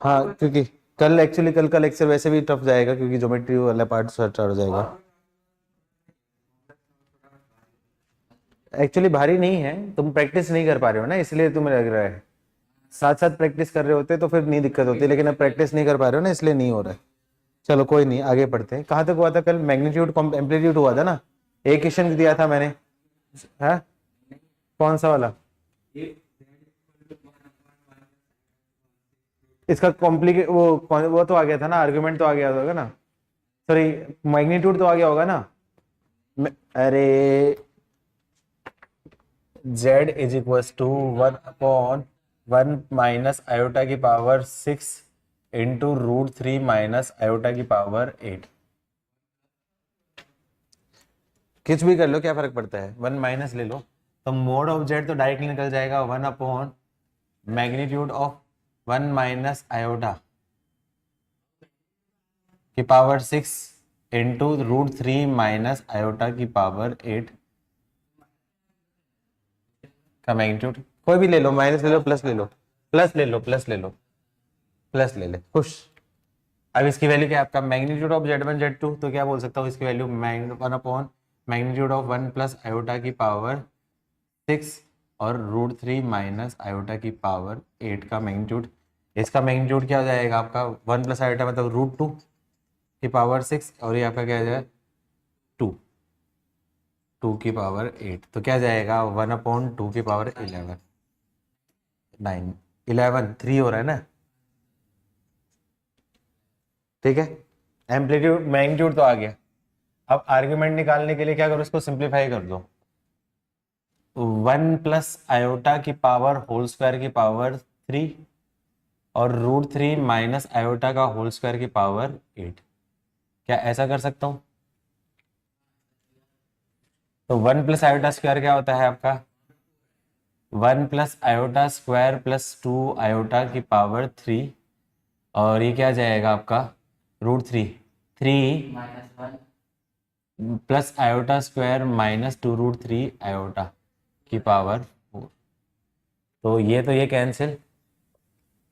हाँ, क्योंकि कल एक्चुअली कल का लेक्चर वैसे भी टफ जाएगा, क्योंकि ज्योमेट्री वाला पार्ट स्टार्ट हो जाएगा। एक्चुअली भारी नहीं है, तुम प्रैक्टिस नहीं कर पा रहे हो ना, इसलिए तुम्हें लग रहा है। साथ साथ प्रैक्टिस कर रहे होते तो फिर नहीं दिक्कत होती, लेकिन अब प्रैक्टिस नहीं कर पा रहे हो ना, इसलिए नहीं हो रहा है। चलो कोई नहीं, आगे पढ़ते हैं। कहाँ तक हुआ था कल? मैग्नीट्यूड एम्पलीट्यूड हुआ था ना, एक क्वेश्चन दिया था मैंने। है कौन सा वाला? इसका कॉम्प्लिकेट वो तो आ गया था ना, आर्गुमेंट तो आ गया होगा ना, सॉरी मैग्नीट्यूड तो आ गया होगा ना। अरे z is equal to 1/1 minus iota की पावर 6 इंटू √3 माइनस आयोटा की पावर 8। कुछ भी कर लो, क्या फर्क पड़ता है, 1 माइनस ले लो तो मोड ऑफ जेड तो डायरेक्टली निकल जाएगा 1 मैग्नीट्यूड ऑफ 1 माइनस आयोटा की पावर 6 इंटू √3 माइनस आयोटा की पावर 8 का मैग्नीट्यूड। कोई भी ले लो, माइनस ले लो, प्लस ले लो, प्लस ले लो, प्लस ले लो, प्लस ले ले, खुश। अब इसकी वैल्यू क्या है आपका? मैग्नीट्यूड ऑफ Z1 Z2, तो क्या बोल सकता हूँ इसकी value? 1 magnitude of 1 plus iota की पावर 6 और √3 माइनस आयोटा की पावर 8 का मैग्नीट्यूड। इसका मैग्नीट्यूड क्या हो जाएगा आपका? 1 प्लस आयोटा मतलब √2 की पावर 6, और ये आपका क्या हो जाएगा? 2, 2 की पावर 8, तो क्या जाएगा? 1/2 की पावर 11, 9, 11, 3 हो रहा है ना, ठीक है। एम्पलीट्यूड मैग्नीट्यूड तो आ गया। अब आर्ग्यूमेंट निकालने के लिए क्या करो, इसको सिंप्लीफाई कर दो। 1 प्लस आयोटा की पावर होल स्क्वायर की पावर 3 और √3 माइनस आयोटा का होल स्क्वायर की पावर 8, क्या ऐसा कर सकता हूं? तो 1 प्लस आयोटा स्क्वायर क्या होता है आपका? 1 plus iota square plus 2 iota की पावर 3, और ये क्या जाएगा आपका? √3, 3 plus iota square minus 2 √3 iota की पावर 4, तो ये कैंसिल,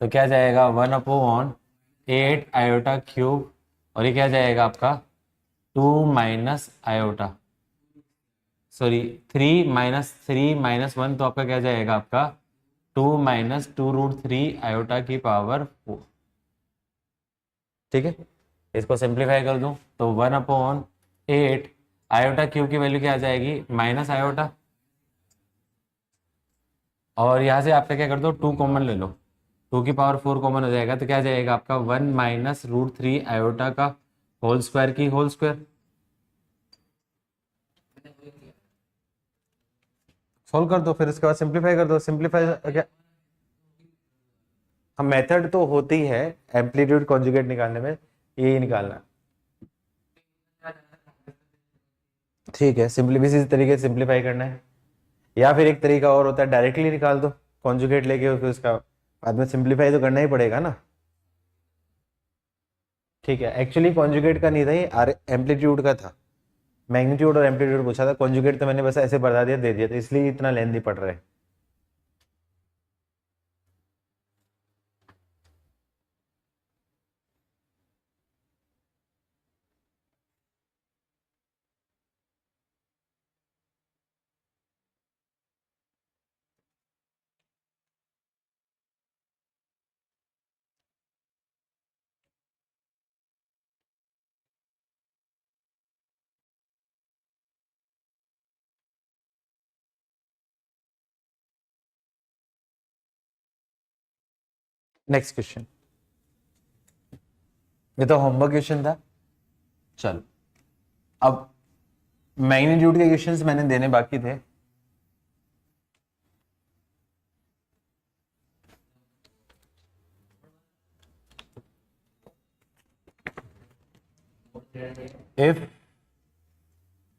तो क्या जाएगा? 1/8 आयोटा क्यूब, और ये क्या जाएगा आपका? 2 माइनस आयोटा, सॉरी 3 - 3 - 1, तो आपका क्या जाएगा आपका? 2 माइनस 2 √3 आयोटा की पावर 4, ठीक है। इसको सिंप्लीफाई कर दूं तो 1/8 आयोटा क्यूब की वैल्यू क्या आ जाएगी? माइनस आयोटा, और यहाँ से आपका क्या कर दो, 2 कॉमन ले लो, 2 की पावर 4 कॉमन हो जाएगा, तो क्या जाएगा आपका? 1 माइनस √3 आयोटा का होल स्क्वायर की होल स्क्वायर। सोल्व कर दो, फिर उसके बाद सिंप्लीफाई कर दो। सिंप्लीफाई क्या, हम मेथड तो होती है एम्पलीट्यूड कॉन्जुगेट निकालने में, यही निकालना, ठीक है। सिंपली इसी तरीके से सिंप्लीफाई करना है, या फिर एक तरीका और होता है, डायरेक्टली निकाल दो कॉन्जुगेट लेके, फिर उसका बाद में सिंप्लीफाई तो करना ही पड़ेगा ना, ठीक है। एक्चुअली कॉन्जुगेट का नहीं था ये, एम्पलीट्यूड का था। मैग्नीट्यूड और एम्पलीट्यूड पूछा था, कॉन्जुगेट तो मैंने बस ऐसे बता दिया, दे दिया, तो इसलिए इतना लेंथी पड़ रहा है। नेक्स्ट क्वेश्चन, ये तो होमवर्क क्वेश्चन था। चलो अब मैग्नीट्यूड के क्वेश्चंस मैंने देने बाकी थे। If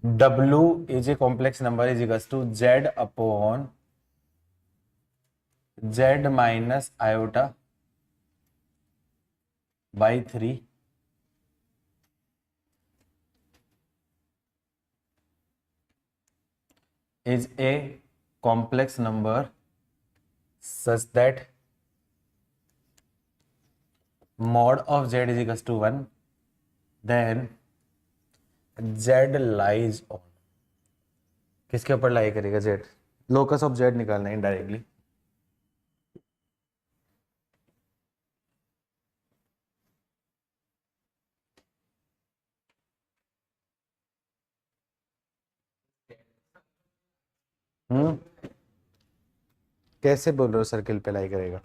W is a complex number is equal to Z minus iota by 3, is a complex number such that mod of Z is equal to 1, then Z lies on, किसके ऊपर लाई करेगा? Z. Locus of Z निकालना है indirectly. कैसे बोल रहे हो circle पे लाई करेगा?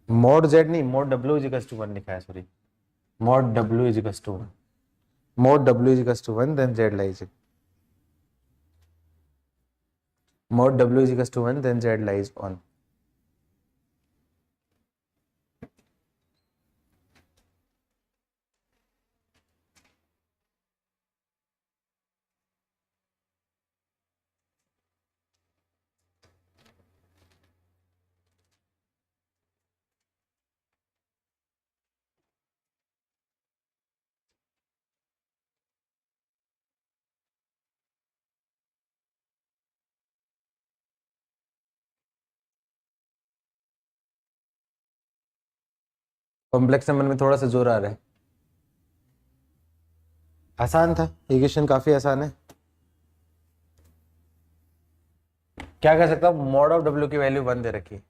मॉड जेड नहीं, mod W is equal to 1 लिखा है, sorry. Mod W is equal to 1, mod W is equal to 1, then Z lies, mod W is equal to 1, then Z lies on. Complex number में थोड़ा सा जोर आ रहा है। आसान था, ये क्वेश्चन काफी आसान है। क्या कर सकता हूँ? मॉड ऑफ डब्ल्यू की वैल्यू 1 दे रखी है,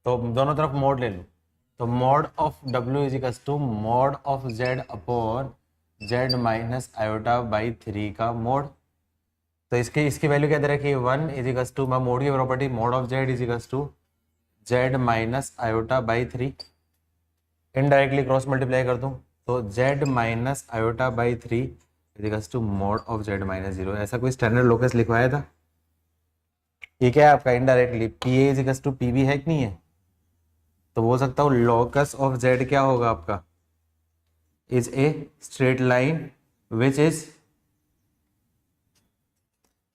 तो दोनों तरफ मॉड ले लूँ, तो mod of W is equal to mod of Z upon Z minus iota by 3 का मॉड। तो इसकी वैल्यू क्या दे रखी है? 1 इज इक्वल टू, मैं मोड की property mod of Z is equal to Z minus iota by 3, indirectly cross multiply कर दूं तो Z minus iota by 3 is equal to mod of Z minus 0। ऐसा कोई स्टैंडर्ड लोकस लिखवाया था? ये क्या है आपका? Indirectly P A is equal to P B है कि नहीं है? तो बोल सकता हूँ लोकस ऑफ जेड क्या होगा आपका? Is a straight line which is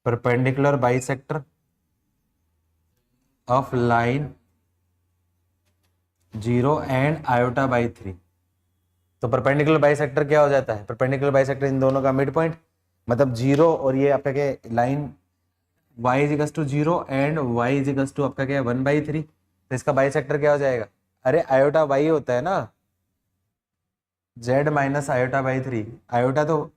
perpendicular bisector of line 0 and iota by 3। तो परपेंडिकुलर बाइसेक्टर क्या हो जाता है? परपेंडिकुलर बाइसेक्टर इन दोनों का मिड पॉइंट, मतलब 0 और ये आपका क्या line y is equal to 0 and y is equal to आपका क्या है 1/3। तो इसका बाइसेक्टर क्या हो जाएगा? अरे आयोटा y होता है ना, z minus iota by 3। Iota तो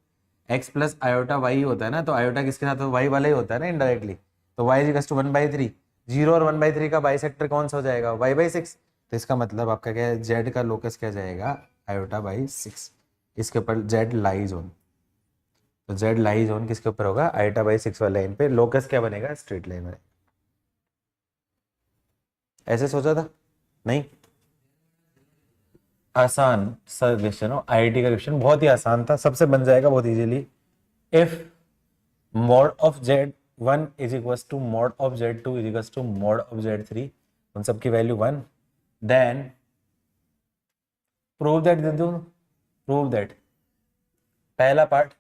x प्लस आयोटा y होता है ना, तो आयोटा किसके साथ? तो y वाला ही होता है ना इनडायरेक्टली। तो y इज इक्वल टू 1/3, 0 और 1/3 का बाइसेक्टर कौन सा हो जाएगा? y/6। तो इसका मतलब आपका क्या है? z का लोकस क्या जाएगा? Iota by 6। इसके ऊपर z लाइज ऑन, तो z लाइज ऑन किसके ऊपर होगा? आयोटा बाई 6 वाले लाइन पे। लोकस क्या बनेगा? स्ट्रेट लाइन बनेगा। ऐसे सोचा था? नहीं, आसान सा क्वेश्चन हो, आईआईटी का क्वेश्चन बहुत ही आसान था, सबसे बन जाएगा बहुत easily. If mod of Z 1 is equal to mod of Z 2 is equal to mod of Z 3, उन सबकी वैल्यू 1, देन प्रूव दैट दे दूं। प्रूव दैट पहला part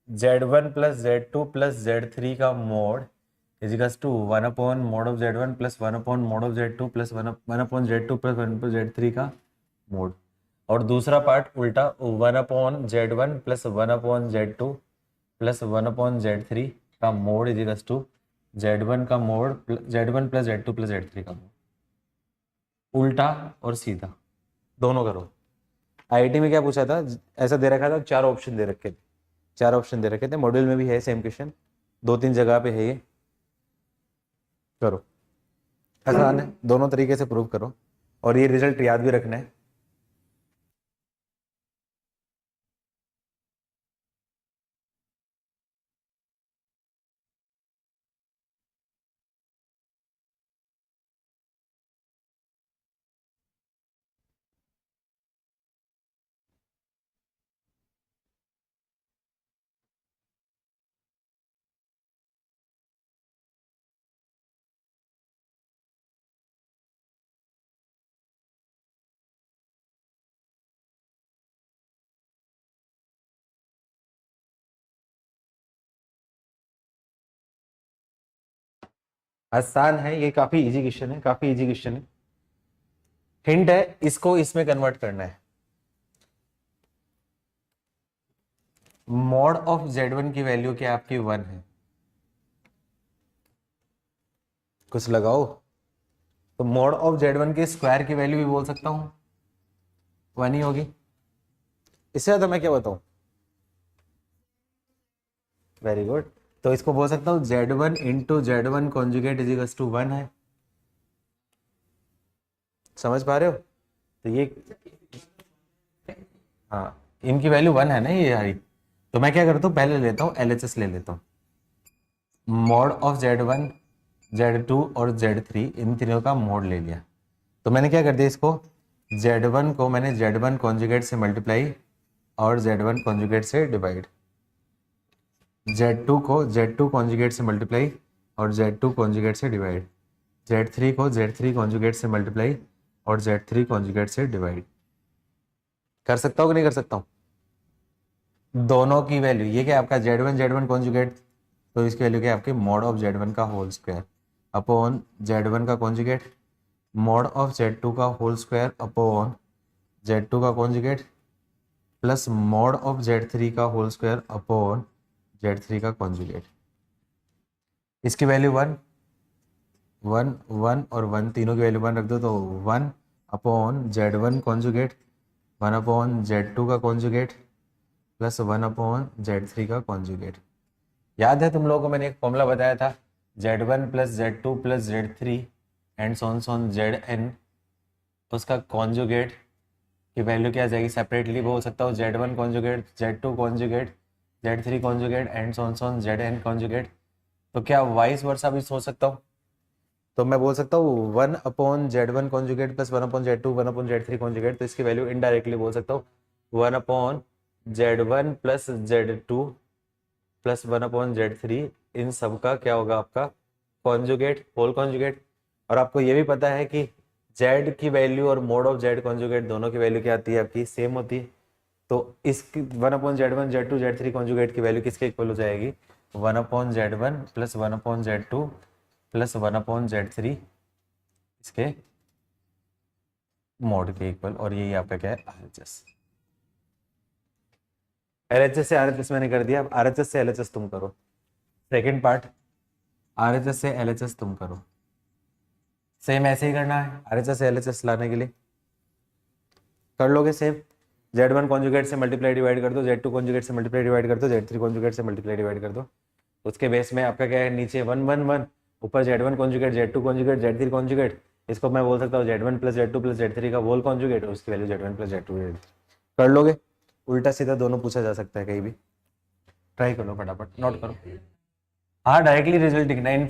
z1 plus z2 plus z3 का mod is equal to 1 upon mod of z1 plus 1 upon mod of z2 plus 1 upon z2 plus 1 upon z3 का mod. और दूसरा part उल्टा 1 upon z1 plus 1 upon z2 plus 1 upon z3 का mod is equal to z1 का mode z1 plus z2 plus z3 का mode. उल्टा और सीधा दोनों करो। आईआईटी में क्या पूछा था? ऐसा दे रखा था, 4 ऑप्शन दे रखे थे, 4 ऑप्शन दे रखे थे। मॉड्यूल में भी है सेम क्वेश्चन, 2-3 जगह पे है ये। करो, आसान है, दोनों तरीके से प्रूव करो और ये रिजल्ट याद भी रखना है। आसान है ये, काफी इजी क्वेश्चन है, काफी इजी क्वेश्चन है। हिंट है, इसको इसमें कन्वर्ट करना है। मॉड ऑफ z1 की वैल्यू क्या आपकी 1 है, कुछ लगाओ। तो मॉड ऑफ Z1 के स्क्वायर की वैल्यू भी बोल सकता हूँ 1 ही होगी। इससे ज्यादा मैं क्या बताऊं? Very good. तो इसको बोल सकता हूँ Z1 into Z1 conjugate is equal to 1 है। समझ पा रहे हो? तो ये हाँ, इनकी वैल्यू 1 है ना ये हरी। तो मैं क्या करता हूँ, पहले लेता हूँ LHS ले लेता हूँ। मॉड ऑफ Z1 Z2 और Z3 इन तीनों का मोड ले लिया। तो मैंने क्या कर दिया, इसको Z1 को मैंने Z1 कॉन्जुगेट से मल्टीप्लाई और Z1 कॉन्जुगेट से डिवाइड, Z2 को Z2 कॉन्जुगेट से मल्टीप्लाई और Z2 कॉन्जुगेट से डिवाइड, Z3 को Z3 कॉन्जुगेट से मल्टीप्लाई और Z3 कॉन्जुगेट से डिवाइड। कर सकता हूँ कि नहीं कर सकता हूँ? दोनों की वैल्यू ये क्या आपका Z1 कॉन्जुगेट, तो इसकी वैल्यू क्या है आपकी मॉड ऑफ Z1 का होल स्क्वायर अपॉन Z1 का कॉन्जुगेट, मॉड ऑफ Z2 का होल स्क्वायर अपॉन Z2 का conjugate plus mod of Z3 का होल स्क्वायर अपॉन Z3 का कॉन्जुगेट। इसकी वैल्यू 1 1 1 और 1 तीनों की वैल्यू 1 रख दो, तो 1 upon Z1 conjugate 1 upon Z2 का कॉन्जुगेट प्लस 1 अपॉन Z3 का कॉन्जुगेट। याद है तुम लोगों को मैंने एक फॉर्मूला बताया था Z1 plus Z2 plus Z3 and so on so on Zn, उसका कॉन्जुगेट की वैल्यू क्या आ जाएगी, सेपरेटली बोल सकता हूँ Z1 conjugate Z2 conjugate Z3 conjugate and so on so on Zn conjugate. तो क्या वाइस वर्सा भी सोच सकता हूँ? तो मैं बोल सकता हूँ 1 upon Z1 conjugate plus 1 upon Z2 1 upon Z3 conjugate. तो इसकी वैल्यू इनडायरेक्टली बोल सकता हूँ 1 upon Z1 plus Z2 plus 1 upon Z3, इन सब का क्या होगा आपका कॉन्जुगेट, होल कॉन्जुगेट। और आपको ये भी पता है कि Z की वैल्यू और मोड ऑफ Z कॉन्जुगेट दोनों की वैल्यू क्या आती है आपकी, सेम होती है। तो इसकी 1 upon Z1 Z2 Z3 conjugate की वैल्यू किसके इक्वल हो जाएगी, 1 upon Z1 plus 1 upon Z2 plus 1 upon Z3 इसके मोड के इक्वल। और यही आपका क्या है RHS। LHS से RHS मैंने कर दिया, अब RHS से LHS तुम करो। सेकंड पार्ट, RHS से LHS तुम करो। सेम ऐसे ही करना है, RHS से LHS लाने के लिए कर लोगे सेम। Z1 कॉन्जुगेट से मल्टीप्लाई डिवाइड कर दो, Z2 कॉन्जुगेट से मल्टीप्लाई डिवाइड कर दो, Z3 कॉन्जुगेट से मल्टीप्लाई डिवाइड कर दो। उसके बेस में आपका क्या है, नीचे 1 1 1, ऊपर Z1 conjugate Z2 conjugate Z3 conjugate. इसको मैं बोल सकता हूँ Z1 plus Z2 plus Z3 का होल कॉन्जुगेट, और उसकी वैल्यू Z1 प्लस Z2 कर लोगे। उल्टा सीधा दोनों पूछा जा सकता है कहीं भी, ट्राई करो फटाफट, नोट करो। हाँ, डायरेक्टली रिजल्ट दिखना है।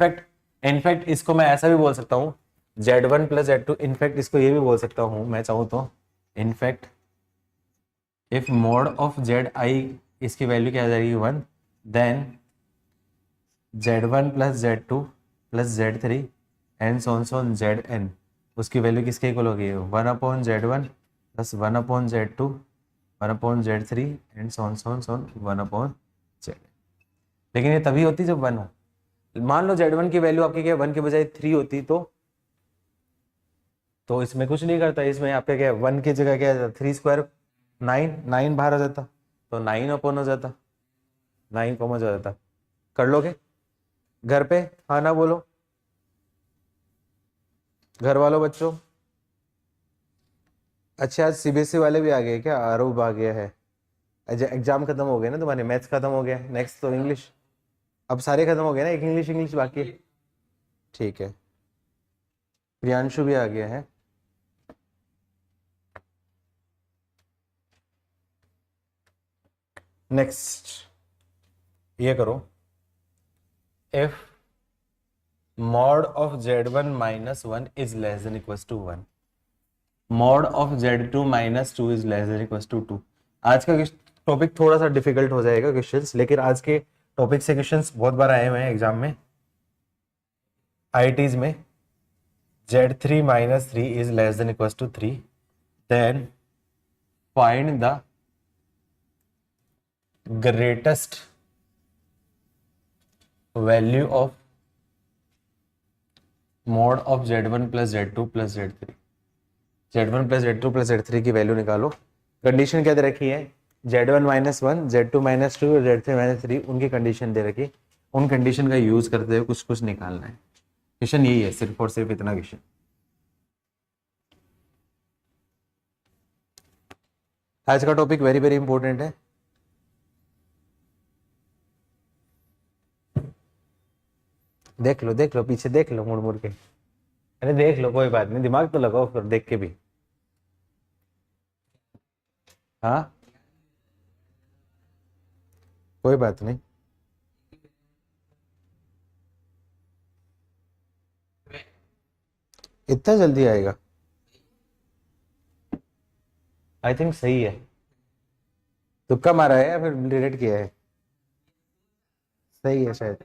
इनफैक्ट इसको मैं ऐसा भी बोल सकता हूँ Z1 प्लस Z2। इनफैक्ट इसको ये भी बोल सकता हूँ मैं चाहूँ तो, in fact if mod of ZI इसकी वैल्यू क्या आ जाएगी 1, then Z1 plus Z2 plus Z3 and so on so on Zn, उसकी वैल्यू किसके इक्वल होगी, 1 upon Z1 plus 1 upon Z2 1 upon Z3 and so on so on so on 1 upon Z। लेकिन ये तभी होती जब 1 हो। मान लो Z1 की वैल्यू आपकी क्या 1 के बजाय 3 होती, तो इसमें कुछ नहीं करता, इसमें आपका क्या 1 की जगह क्या 3 स्क्वायर 9 बाहर आ जाता, तो 9 अपॉन हो जाता, 9 कॉमन हो जाता। कर लोगे घर पे? हाँ ना बोलो घर वालों बच्चों। अच्छा, आज CBSE वाले भी आ गए क्या? आरूप आ गया है। अच्छा, एग्जाम खत्म हो गए ना तुम्हारे, मैथ्स खत्म हो गया, नेक्स्ट तो इंग्लिश। अब सारे खत्म हो गए ना, एक इंग्लिश बाकी है। ठीक है, प्रियांशु भी आ गया है। नेक्स्ट ये करो, if mod of Z1 minus 1 is less than equals to 1, mod of Z2 minus 2 is less than equals to 2। आज का टॉपिक थोड़ा सा डिफिकल्ट हो जाएगा क्वेश्चंस, लेकिन आज के टॉपिक से क्वेश्चंस बहुत बार आए हुए हैं एग्जाम में, IITs में। Z3 minus 3 is less than equals to 3, then find the greatest value of mod of Z1 plus Z2 plus Z3। Z1 plus Z2 plus Z3 की वैल्यू निकालो। कंडीशन क्या दे रखी है, Z1 माइनस 1 Z2 माइनस 2 और Z3 minus 3, उनकी condition दे रखी। उन कंडीशन का यूज करते हुए कुछ कुछ निकालना है। क्वेश्चन यही है, सिर्फ और सिर्फ इतना क्वेश्चन। आज का टॉपिक वेरी वेरी इंपॉर्टेंट है। देख लो पीछे देख लो मुड़ मुड़ के। अरे देख लो, कोई बात नहीं, दिमाग तो लगाओ फिर देख के भी। हाँ कोई बात नहीं। इतना जल्दी आएगा? आई थिंक सही है। तुक्का मारा है या फिर डिलीट किया है? सही है शायद।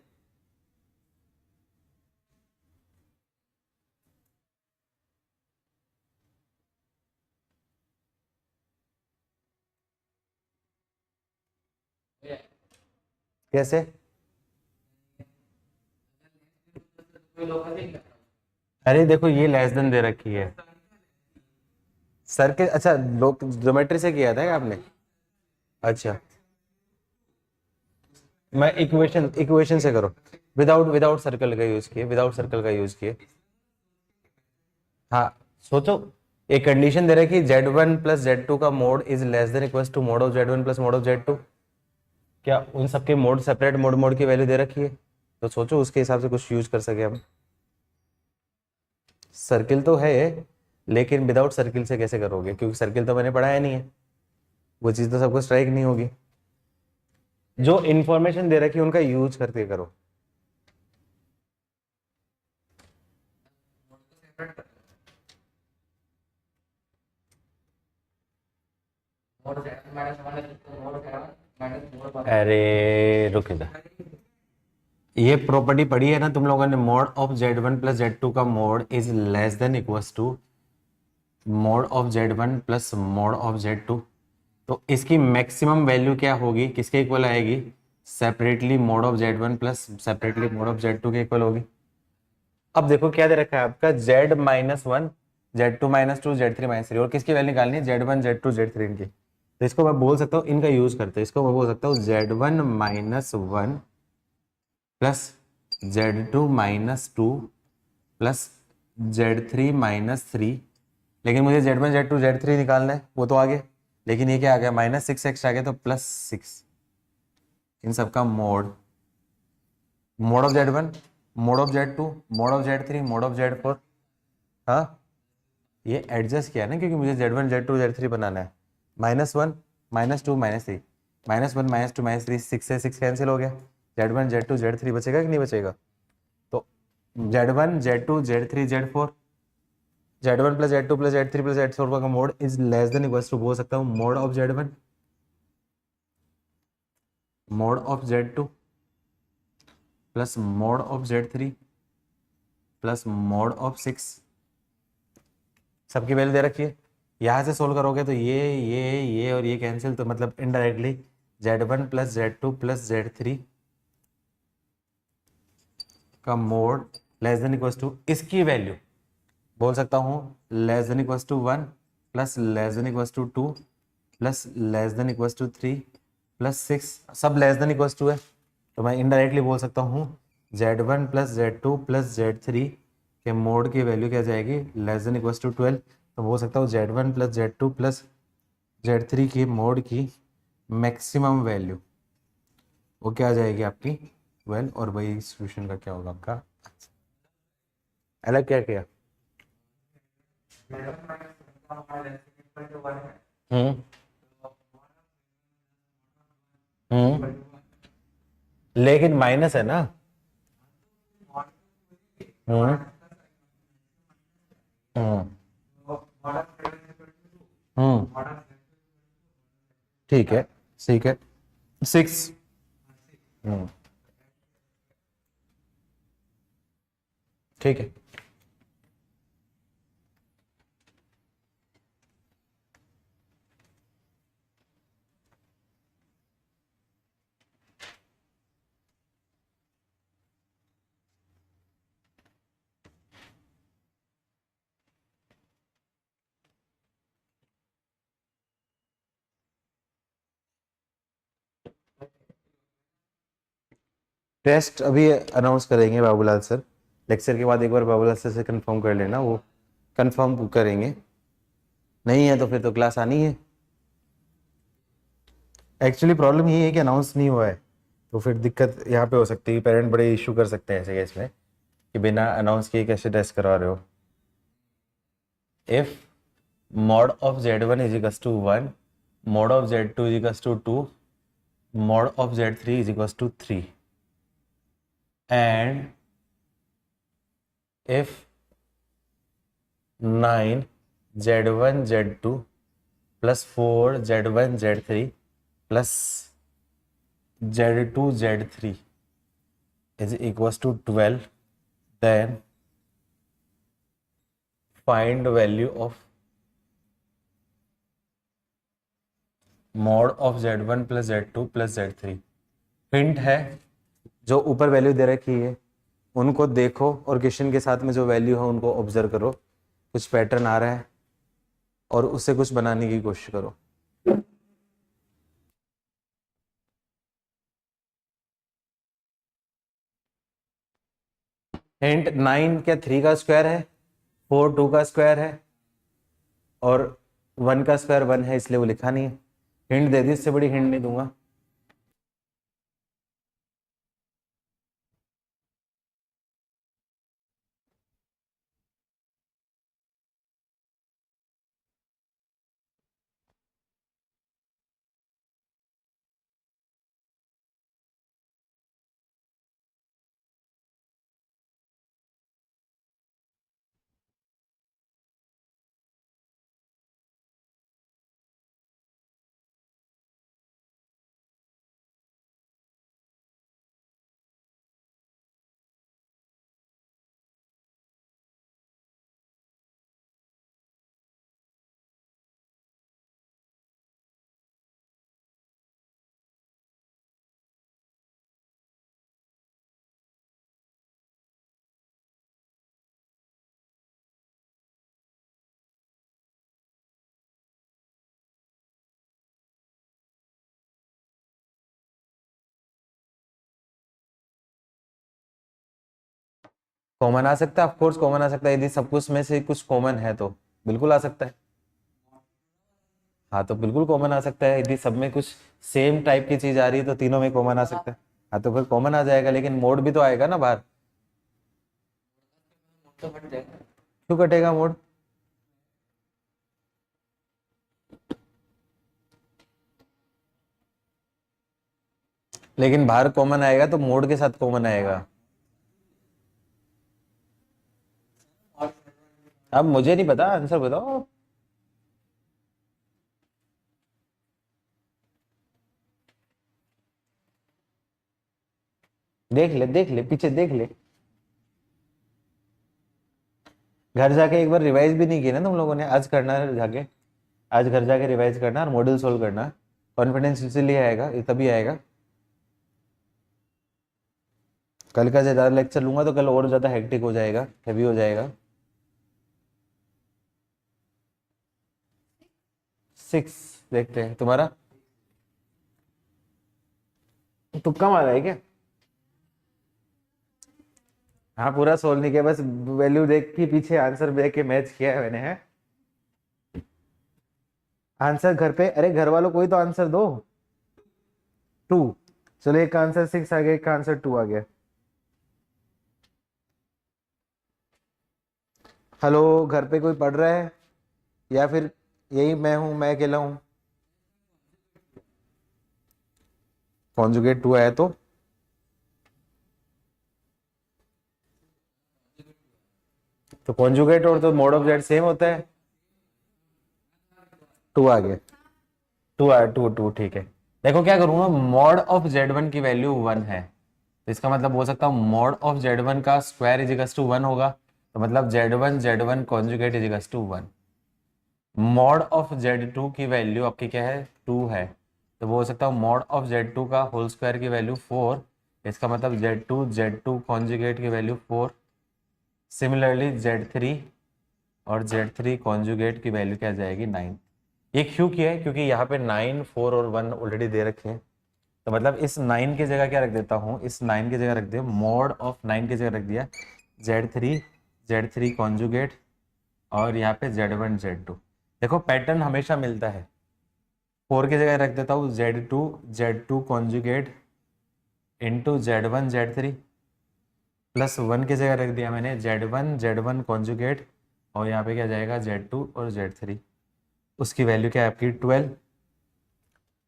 कैसे? अरे देखो ये लेस देन दे रखी है सर के। अच्छा लोग ज्योमेट्री से किया था क्या आपने? अच्छा मैं इक्वेशन इक्वेशन से करो। विदाउट विदाउट सर्कल का यूज किए, विदाउट सर्कल का यूज किए। हाँ सोचो, एक कंडीशन दे रहा है कि Z1 प्लस Z2 का mod is less than equal to mod of Z1 plus mod of Z2। क्या उन सबके मोड सेपरेट मोड मोड की वैल्यू दे रखी है? तो सोचो उसके हिसाब से कुछ यूज कर सके हम। सर्किल तो है, लेकिन विदाउट सर्किल से कैसे करोगे, क्योंकि सर्किल तो मैंने पढ़ाया नहीं है, वो चीज तो सबको स्ट्राइक नहीं होगी। जो इंफॉर्मेशन दे रखी है उनका यूज करके करो। अरे रुक जा, ये प्रॉपर्टी पढ़ी है ना तुम लोगों ने, mode of Z1 plus Z2 का mod is less than equals to mod of Z1 plus mod of Z2। तो इसकी मैक्सिमम वैल्यू क्या होगी, किसके इक्वल आएगी? Separately mode of Z1 plus separately mode of Z2 के इक्वल होगी। अब देखो क्या दे रखा है आपका, Z-1, Z2-2, Z3-3, और किसकी वैल्यू निकालनी है? Z1 Z2 Z3 इनकी। तो इसको मैं बोल सकता हूँ, इनका यूज करते हैं, इसको मैं बोल सकता हूँ Z1-1 plus Z2-2 plus Z3-3। लेकिन मुझे Z1 Z2 Z3 निकालना है, वो तो आ गया, लेकिन ये क्या आ गया, -6x आ गया, तो +6। इन सबका mode, mode of Z1, mod of Z2, mode of Z3, mode of Z4। हाँ ये एडजस्ट किया ना, क्योंकि मुझे Z1 Z2 Z3 बनाना है। -1 -2 -3, -1 -2 -3, 6 से 6 कैंसिल हो गया। Z1 Z2 Z3 बचेगा कि नहीं बचेगा? तो Z1 Z2 Z3 Z4, Z1 plus Z2 plus Z3 plus Z4 का mod is less than equal to, बोल सकता हूँ mod of Z1, mod of Z2 plus mod of Z3 plus mod of 6। सबकी वैल्यू दे रखी है, यहाँ से सोल्व करोगे तो ये और ये कैंसिल, तो मतलब indirectly Z1 plus Z2 plus Z3 का mod less than equal to, इसकी वैल्यू बोल सकता हूँ less than equal to 1 plus less than equal to 2 plus less than equal to 3 plus 6, सब लेस देन इक्वल टू है। तो मैं indirectly बोल सकता हूँ Z1 plus Z2 plus Z3 के मोड की वैल्यू क्या जाएगी, लेस देन इक्वल टू 12। तो बोल सकता हूँ Z1 plus Z2 plus Z3 की मोड की मैक्सिमम वैल्यू वो क्या आ जाएगी आपकी 12, और वही सॉल्यूशन का क्या होगा आपका। अलग क्या किया? हम्म हम्म लेकिन माइनस है ना। हम्म हम्म हम्म ठीक है, ठीक है, 6। हम्म ठीक है। टेस्ट अभी अनाउंस करेंगे बाबूलाल सर, लेक्चर के बाद एक बार बबल से कंफर्म कर लेना, वो कंफर्म करेंगे, नहीं है तो फिर तो क्लास आनी है। एक्चुअली प्रॉब्लम ये है कि अनाउंस नहीं हुआ है, तो फिर दिक्कत यहाँ पे हो सकती है, पेरेंट बड़े इशू कर सकते हैं ऐसे केस में कि बिना अनाउंस किए कैसे टेस्ट करवा रहे हो। If mod of z1 is equals to 1, mod of z2 is equals to 2, mod of z3 is equals to 3, and if 9 z1 z2 plus 4 z1 z3 plus z2 z3 is equals to 12, then find value of mod of z1 plus z2 plus z3। Hint है, जो ऊपर value दे रखी है उनको देखो और question के साथ में जो वैल्यू है उनको ऑब्जर्व करो, कुछ पैटर्न आ रहा है और उससे कुछ बनाने की कोशिश करो। हिंट, 9 क्या 3 का स्क्वायर है, 4 2 का स्क्वायर है और 1 का स्क्वायर 1 है, इसलिए वो लिखा नहीं है। हिंट दे दी, इससे बड़ी हिंट नहीं दूंगा। कॉमन आ सकता है, ऑफ कोर्स कॉमन आ सकता है, यदि सब कुछ में से कुछ कॉमन है तो बिल्कुल आ सकता है। हाँ तो बिल्कुल कॉमन आ सकता है, यदि सब में कुछ सेम टाइप की चीज आ रही है तो तीनों में कॉमन आ सकता है। हाँ तो फिर कॉमन आ जाएगा, लेकिन मोड भी तो आएगा ना बाहर। क्यों कटेगा मोड? लेकिन बाहर कॉमन आएगा तो मोड के साथ कॉमन आएगा। अब मुझे नहीं पता, आंसर बताओ। देख ले देख ले, पीछे देख ले। घर जाके एक बार रिवाइज भी नहीं किया ना तुम लोगों ने, आज करना है जाके, आज घर जाके रिवाइज करना और मॉडल सोल्व करना। कॉन्फिडेंस इसलिए आएगा, ये तभी आएगा। कल का ज़्यादा लेक्चर लूंगा तो कल और ज़्यादा हेक्टिक हो जाएगा, हैवी हो जाएगा। 6 देखते हैं तुम्हारा तुक्का मारा है क्या? हाँ पूरा सोल्व नहीं किया, बस वैल्यू देख के पीछे आंसर देख के मैच किया है मैंने। है आंसर घर पे, अरे घर वालों कोई तो आंसर दो। 2, चलो एक का आंसर 6 आ गया, एक का आंसर 2 आ गया। हेलो, घर पे कोई पढ़ रहा है या फिर यही मैं हूं, मैं अकेला हूं? कॉन्जुगेट 2 आया तो कॉन्जुगेट और तो मोड ऑफ जेड सेम होता है। 2 आ गया, 2 आया, 2 2 ठीक है। देखो क्या करूंगा, मॉड ऑफ z1 की वैल्यू 1 है, तो इसका मतलब बोल सकता हूँ मॉड ऑफ z1 का स्क्वायर इज इक्वल्स टू 1 होगा, तो मतलब z1 conjugate is equals to 1। Mod of z2 की वैल्यू आपकी क्या है, 2 है, तो वो हो सकता है मॉड ऑफ z2 का होल स्क्वायर की वैल्यू 4, इसका मतलब z2 कॉन्जुगेट की वैल्यू 4। सिमिलरली z3 और z3 कॉन्जुगेट की वैल्यू क्या जाएगी, 9। ये क्यों किया है, क्योंकि यहाँ पे 9 4 और 1 ऑलरेडी दे रखे हैं, तो मतलब इस 9 की जगह क्या रख देता हूँ, इस 9 की जगह रख दिया, मॉड ऑफ 9 की जगह रख दिया Z3 कॉन्जुगेट और यहाँ पे Z1 Z2। देखो पैटर्न हमेशा मिलता है। 4 की जगह रख देता हूँ Z2 conjugate into Z1 Z3 plus 1 की जगह रख दिया मैंने Z1 कॉन्जुगेट और यहाँ पे क्या जाएगा Z2 और Z3। उसकी वैल्यू क्या है आपकी 12।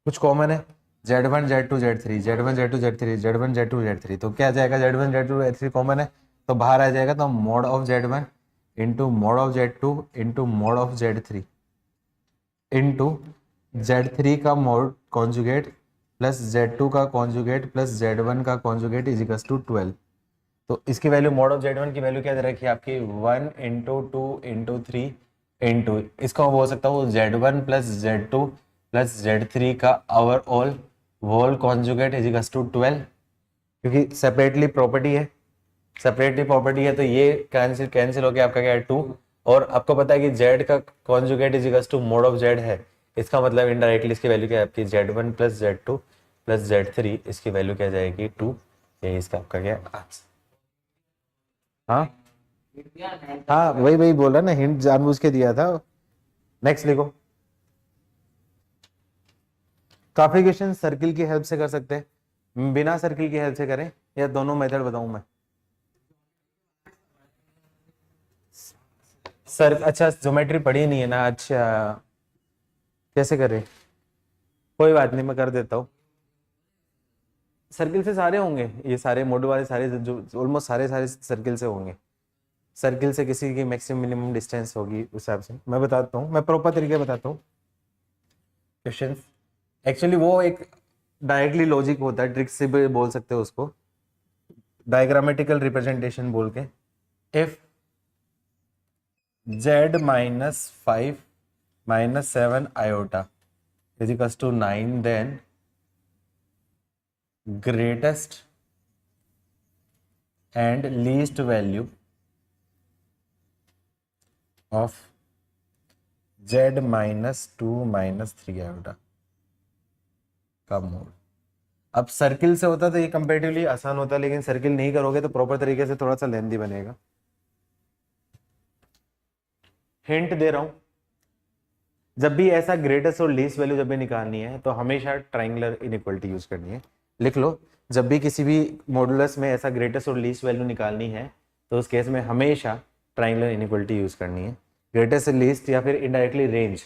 कुछ कॉमन है Z1 Z2 Z3 तो क्या जाएगा Z1 Z2 Z3 कॉमन है तो बाहर आ जाएगा तो mod of Z1 into mod of Z2 into mod of Z3 into Z3 का मॉड कॉन्जुगेट प्लस Z2 का कॉन्जुगेट प्लस Z1 का कॉन्जुगेट इज इक्वल्स टू 12। तो इसकी वैल्यू मॉड ऑफ Z1 की वैल्यू क्या दे रखी है आपकी 1 इंटू 2 इंटू 3 इंटू इसका बोल सकता हूँ Z1 plus Z2 plus Z3 का overall whole conjugate is equals to 12। क्योंकि सेपरेटली प्रॉपर्टी है तो ये कैंसिल हो गया आपका क्या है 2। और आपको पता है कि Z का conjugate is equals to mod of Z है। इसका मतलब इनडायरेक्टली इसकी वैल्यू क्या है आपकी Z1 plus Z2 plus Z3 इसकी वैल्यू क्या जाएगी 2। ये इसका आपका क्या आंसर। हाँ हाँ वही बोला ना हिंट जानबूझ के दिया था। नेक्स्ट लिखो। काफी क्वेश्चन सर्किल की हेल्प से कर सकते हैं, बिना सर्किल की हेल्प से करें या दोनों मेथड बताऊं मैं। सर अच्छा ज्योमेट्री पढ़ी नहीं है ना। अच्छा कैसे करें, कोई बात नहीं मैं कर देता हूँ। सर्किल से सारे होंगे ये सारे मोड वाले सारे जो ऑलमोस्ट सारे सर्किल से होंगे। सर्किल से किसी की मैक्सिमम मिनिमम डिस्टेंस होगी उस हिसाब से मैं बताता हूँ, मैं प्रॉपर तरीके बताता हूँ क्वेश्चन। एक्चुअली वो एक डायरेक्टली लॉजिक होता है, ट्रिक से भी बोल सकते हो उसको, डायग्रामेटिकल रिप्रेजेंटेशन बोल के। If Z minus 5 minus 7 iota is equals to 9 then greatest and least value of Z minus 2 minus 3 iota का मोड। अब सर्किल से होता तो ये कंपेरेटिवली आसान होता, लेकिन सर्किल नहीं करोगे तो प्रॉपर तरीके से थोड़ा सा लेंथी बनेगा। हिंट दे रहा हूं, जब भी ऐसा ग्रेटेस्ट और लीस्ट वैल्यू जब भी निकालनी है तो हमेशा ट्राइंगुलर इनइक्वालिटी यूज करनी है। लिख लो, जब भी किसी भी मॉडुलस में ऐसा ग्रेटेस्ट और लीस्ट वैल्यू निकालनी है तो उस केस में हमेशा ट्राइंगुलर इनइक्वालिटी यूज करनी है। ग्रेटेस्ट या लीस्ट या फिर इनडायरेक्टली रेंज,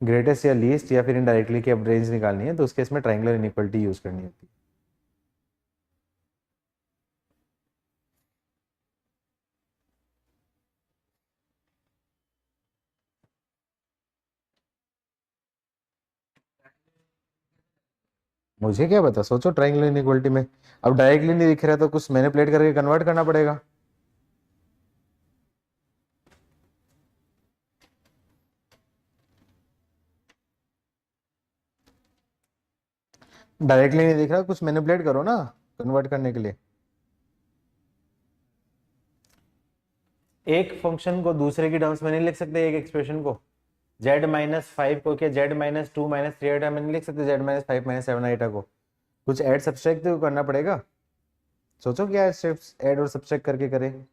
ग्रेटेस्ट या लीस्ट या फिर इनडायरेक्टली की अब रेंज निकालनी है तो उस केस में ट्राइंगुलर इनइक्वालिटी यूज करनी होती है। मुझे क्या पता, सोचो ट्राइंगुलर इनइक्वालिटी में। अब डायरेक्टली नहीं दिख रहा तो कुछ मैनिपुलेट करके कन्वर्ट करना पड़ेगा। डायरेक्टली नहीं दिख रहा, कुछ मैनिपुलेट करो ना कन्वर्ट करने के लिए। एक फंक्शन को दूसरे की टर्म्स में नहीं लिख सकते, एक एक्सप्रेशन को z माइनस 5 को क्या z माइनस 2 माइनस 3 आइटा में नहीं लिख सकते, z माइनस 5 माइनस 7 आइटा को कुछ ऐड सब्सट्रैक्ट तो करना पड़ेगा। सोचो क्या स्टेप्स ऐड और सब्सट्रैक्ट करके करें।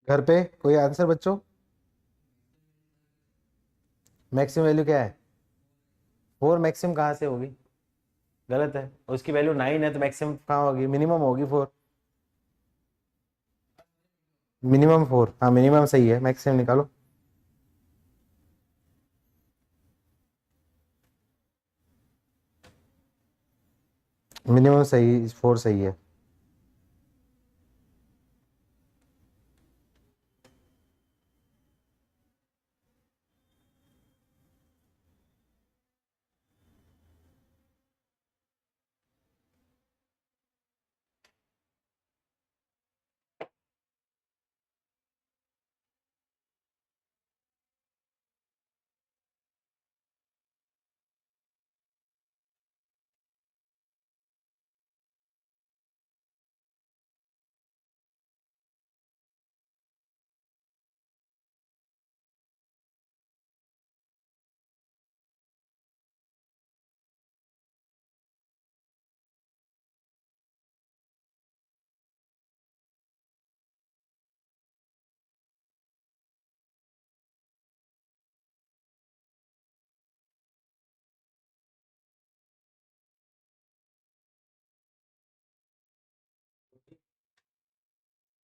घर पे कोई आंसर बच्चों? मैक्सिमम वैल्यू क्या है 4, मैक्सिमम कहाँ से होगी, गलत है। उसकी वैल्यू 9 है तो मैक्सिमम कहाँ होगी, मिनिमम होगी 4। मिनिमम 4, हाँ मिनिमम सही है, मैक्सिमम निकालो। मिनिमम सही 4 सही है।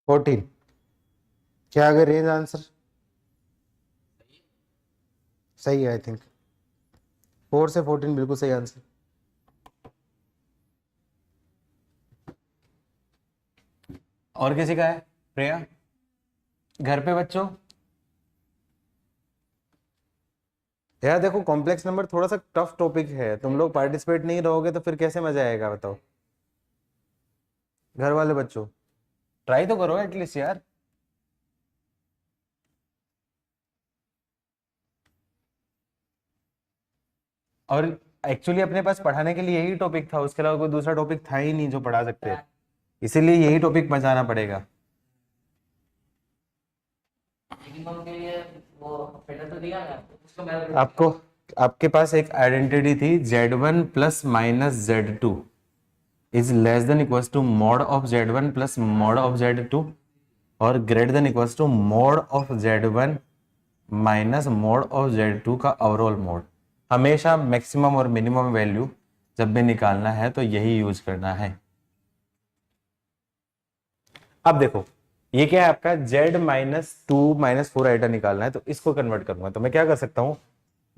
14 क्या आ गया रेंज आंसर? सही है आई थिंक, 4 से 14 बिल्कुल सही आंसर। और किसी का है? प्रिया, घर पे बच्चों? यार देखो कॉम्प्लेक्स नंबर थोड़ा सा टफ टॉपिक है, तुम लोग पार्टिसिपेट नहीं रहोगे तो फिर कैसे मजा आएगा बताओ। घर वाले बच्चों ट्राई तो करो एटलीस्ट यार। और एक्चुअली अपने पास पढ़ाने के लिए यही टॉपिक था, उसके अलावा कोई दूसरा टॉपिक था ही नहीं जो पढ़ा सकते, इसीलिए यही टॉपिक बचाना पड़ेगा। आपको आपके पास एक आइडेंटिटी थी Z1 plus minus Z2 is less than equals to mod of Z1 plus mod of Z2 और greater than equals to mod of Z1 minus mod of Z2 का ओवरऑल मोड। हमेशा maximum और minimum value जब भी निकालना है तो यही यूज करना है। अब देखो ये क्या है आपका Z माइनस 2 माइनस 4 आइटा निकालना है, तो इसको कन्वर्ट करूंगा तो मैं क्या कर सकता हूं,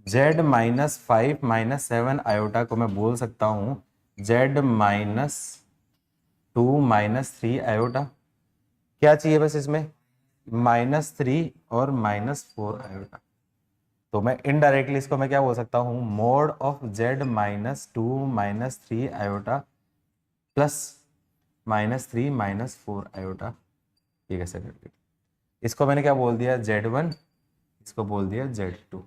Z माइनस 5 माइनस 7 आयोटा को मैं बोल सकता हूं Z माइनस 2 माइनस 3 आयोटा। क्या चाहिए बस इसमें, -3 और -4 आयोटा। तो मैं इनडायरेक्टली इसको मैं क्या बोल सकता हूं, mode of Z minus 2 minus 3 iota plus -3 -4 iota. ये कैसे कर दिया, इसको मैंने क्या बोल दिया Z1, इसको बोल दिया Z2।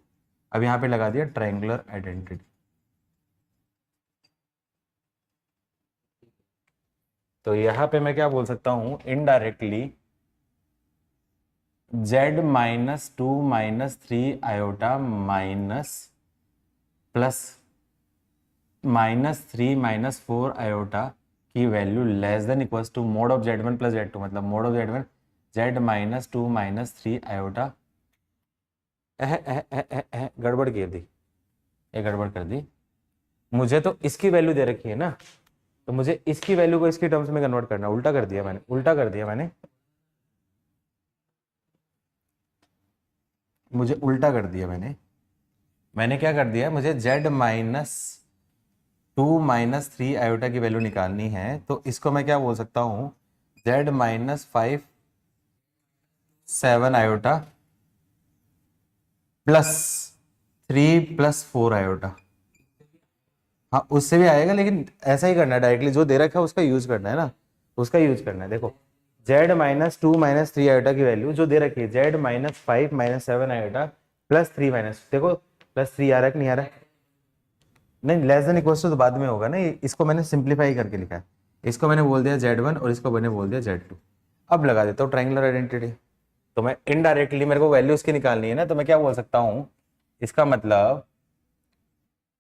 अब यहाँ पे लगा दिया ट्रायंगुलर आइडेंटिटी। तो यहाँ पे मैं क्या बोल सकता हूँ indirectly Z minus 2 minus 3 iota minus plus -3 -4 iota की value less than equals to mod of Z1 plus Z2, मतलब mod of Z1 Z minus 2 minus 3 iota. गड़बड़ कर दी, ये गड़बड़ कर दी। मुझे तो इसकी वैल्यू दे रखी है ना, तो मुझे इसकी वैल्यू को इसकी टर्म्स में कन्वर्ट करना, उल्टा कर दिया मैंने, उल्टा कर दिया मैंने, मुझे उल्टा कर दिया मैंने क्या कर दिया, मुझे Z माइनस 2 माइनस 3 आयोटा की वैल्यू निकालनी है, तो इसको मैं क्या बोल सकता हूं Z minus 5 7 iota plus 3 plus 4 iota. हाँ उससे भी आएगा, लेकिन ऐसा ही करना है डायरेक्टली, जो दे रखा है उसका यूज करना है ना, उसका यूज करना है। देखो Z माइनस 2 माइनस 3 आयोटा की वैल्यू जो दे रखी है Z minus 5 minus 7 iota plus 3 minus, देखो प्लस 3 आ रहा है कि नहीं आ रहा है, नहीं लेस देन इक्वल तो बाद में होगा ना, इसको मैंने सिंप्लीफाई करके लिखा है, इसको मैंने बोल दिया Z1 और इसको मैंने बोल दिया Z2। अब लगा देता हूँ ट्रायंगुलर आइडेंटिटी। तो मैं इनडायरेक्टली मेरे को वैल्यू उसकी निकालनी है ना, तो मैं क्या बोल सकता हूँ, इसका मतलब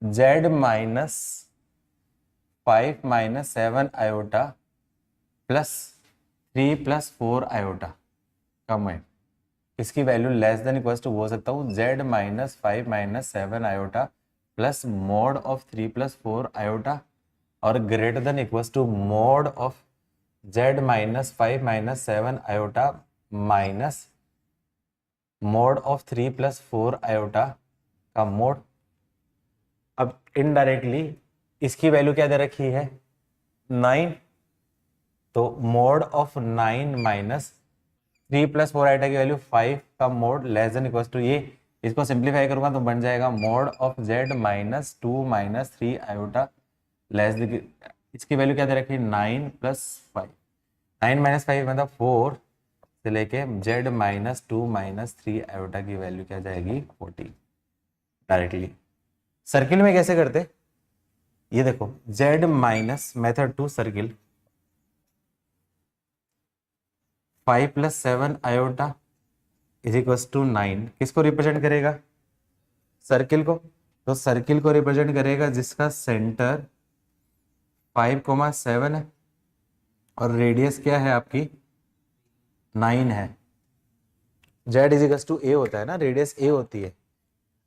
Z minus 5 minus 7 iota plus 3 plus 4 iota का मैं इसकी value less than equal to बोल सकता हूँ Z minus 5 minus 7 iota plus mod of 3 plus 4 iota और greater than equal to mod of Z minus 5 minus 7 iota minus mod of 3 plus 4 iota का mod. अब indirectly इसकी value क्या दे रखी है 9, तो mod of 9 minus 3 plus 4 iota की वैल्यू 5 का mod less than equal to ये, इसको सिंप्लीफाई करूंगा तो बन जाएगा mod of Z minus 2 minus 3 iota less, इसकी वैल्यू क्या दे रखी है 9 प्लस 5, 9 माइनस 5 मतलब 4 से लेके Z माइनस 2 माइनस 3 आयोटा की वैल्यू क्या जाएगी 40। डायरेक्टली सर्किल में कैसे करते, ये देखो Z minus method 2 circle 5 plus 7 iota is equal to 9, किसको रिप्रेजेंट करेगा सर्किल को, तो सर्किल को रिप्रेजेंट करेगा जिसका सेंटर 5,7 है और रेडियस क्या है आपकी 9 है। Z इज इक्वल टू ए होता है ना, रेडियस ए होती है।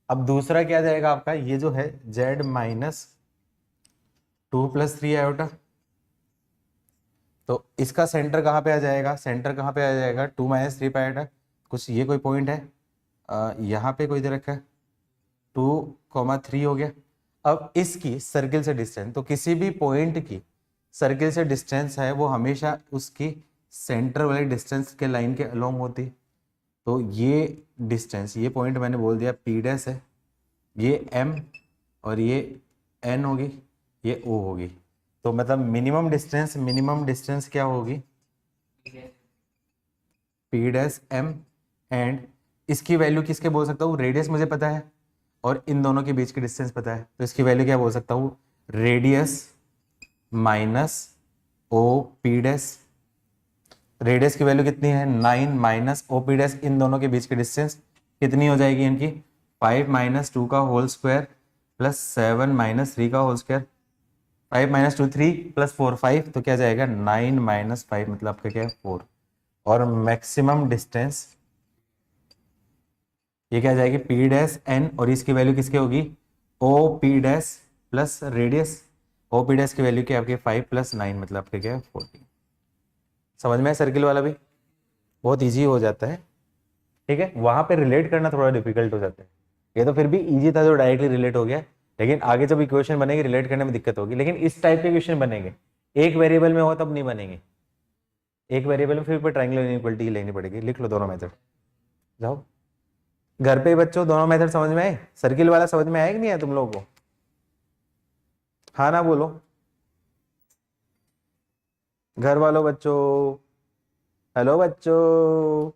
अब दूसरा क्या जाएगा आपका, ये जो है Z माइनस 2 प्लस 3 आयोटा तो इसका सेंटर कहाँ पे आ जाएगा, सेंटर कहाँ पे आ जाएगा, 2 - 3 पाई है कुछ, ये कोई पॉइंट है यहाँ पे कोई दे रखा है 2,3 हो गया। अब इसकी सर्किल से डिस्टेंस, तो किसी भी पॉइंट की सर्किल से डिस्टेंस है वो हमेशा उसकी सेंटर वाले डिस्टेंस के लाइन के अलोंग होती। तो ये डिस्टेंस, ये पॉइंट मैंने बोल दिया पी डैश है, ये एम और ये एन होगी, ये ओ होगी। तो मतलब मिनिमम डिस्टेंस क्या होगी, पी डैश एम, एंड इसकी वैल्यू किसके बोल सकता हूँ, रेडियस मुझे पता है और इन दोनों के बीच की डिस्टेंस पता है, तो इसकी वैल्यू क्या बोल सकता हूँ, radius minus O P dash. Radius की वैल्यू कितनी है 9 माइनस ओ पी डैश, इन दोनों के बीच की डिस्टेंस कितनी हो जाएगी इनकी, 5 - 2 का होल स्क्वायर प्लस 7 - 3 का होल स्क्वायर, 5 - 2 3 प्लस 4 5, तो क्या जाएगा 9 - 5 मतलब आपका क्या है 4। और मैक्सिमम डिस्टेंस ये क्या जाएगी पी डैश एन, और इसकी वैल्यू किसकी होगी O P dash plus radius, O P dash की वैल्यू क्या आपके 5 + 9 मतलब आपके क्या है 14। समझ में है, सर्किल वाला भी बहुत इजी हो जाता है, ठीक है। वहां पे रिलेट करना थोड़ा डिफिकल्ट हो जाता है, ये तो फिर भी इजी था जो डायरेक्टली रिलेट हो गया, लेकिन आगे जब इक्वेशन बनेगी रिलेट करने में दिक्कत होगी। लेकिन इस टाइप के क्वेश्चन बनेंगे, एक वेरिएबल में हो तब नहीं बनेंगे, एक वेरिएबल में फिर ट्रायंगुलर इनइक्वालिटी लेनी पड़ेगी। लिख लो दोनों मेथड, जाओ घर पे बच्चों, दोनों मेथड समझ में आए, सर्किल वाला समझ में आया कि नहीं है तुम लोगों को, हाँ ना बोलो, घर वालों बच्चों, हेलो बच्चों,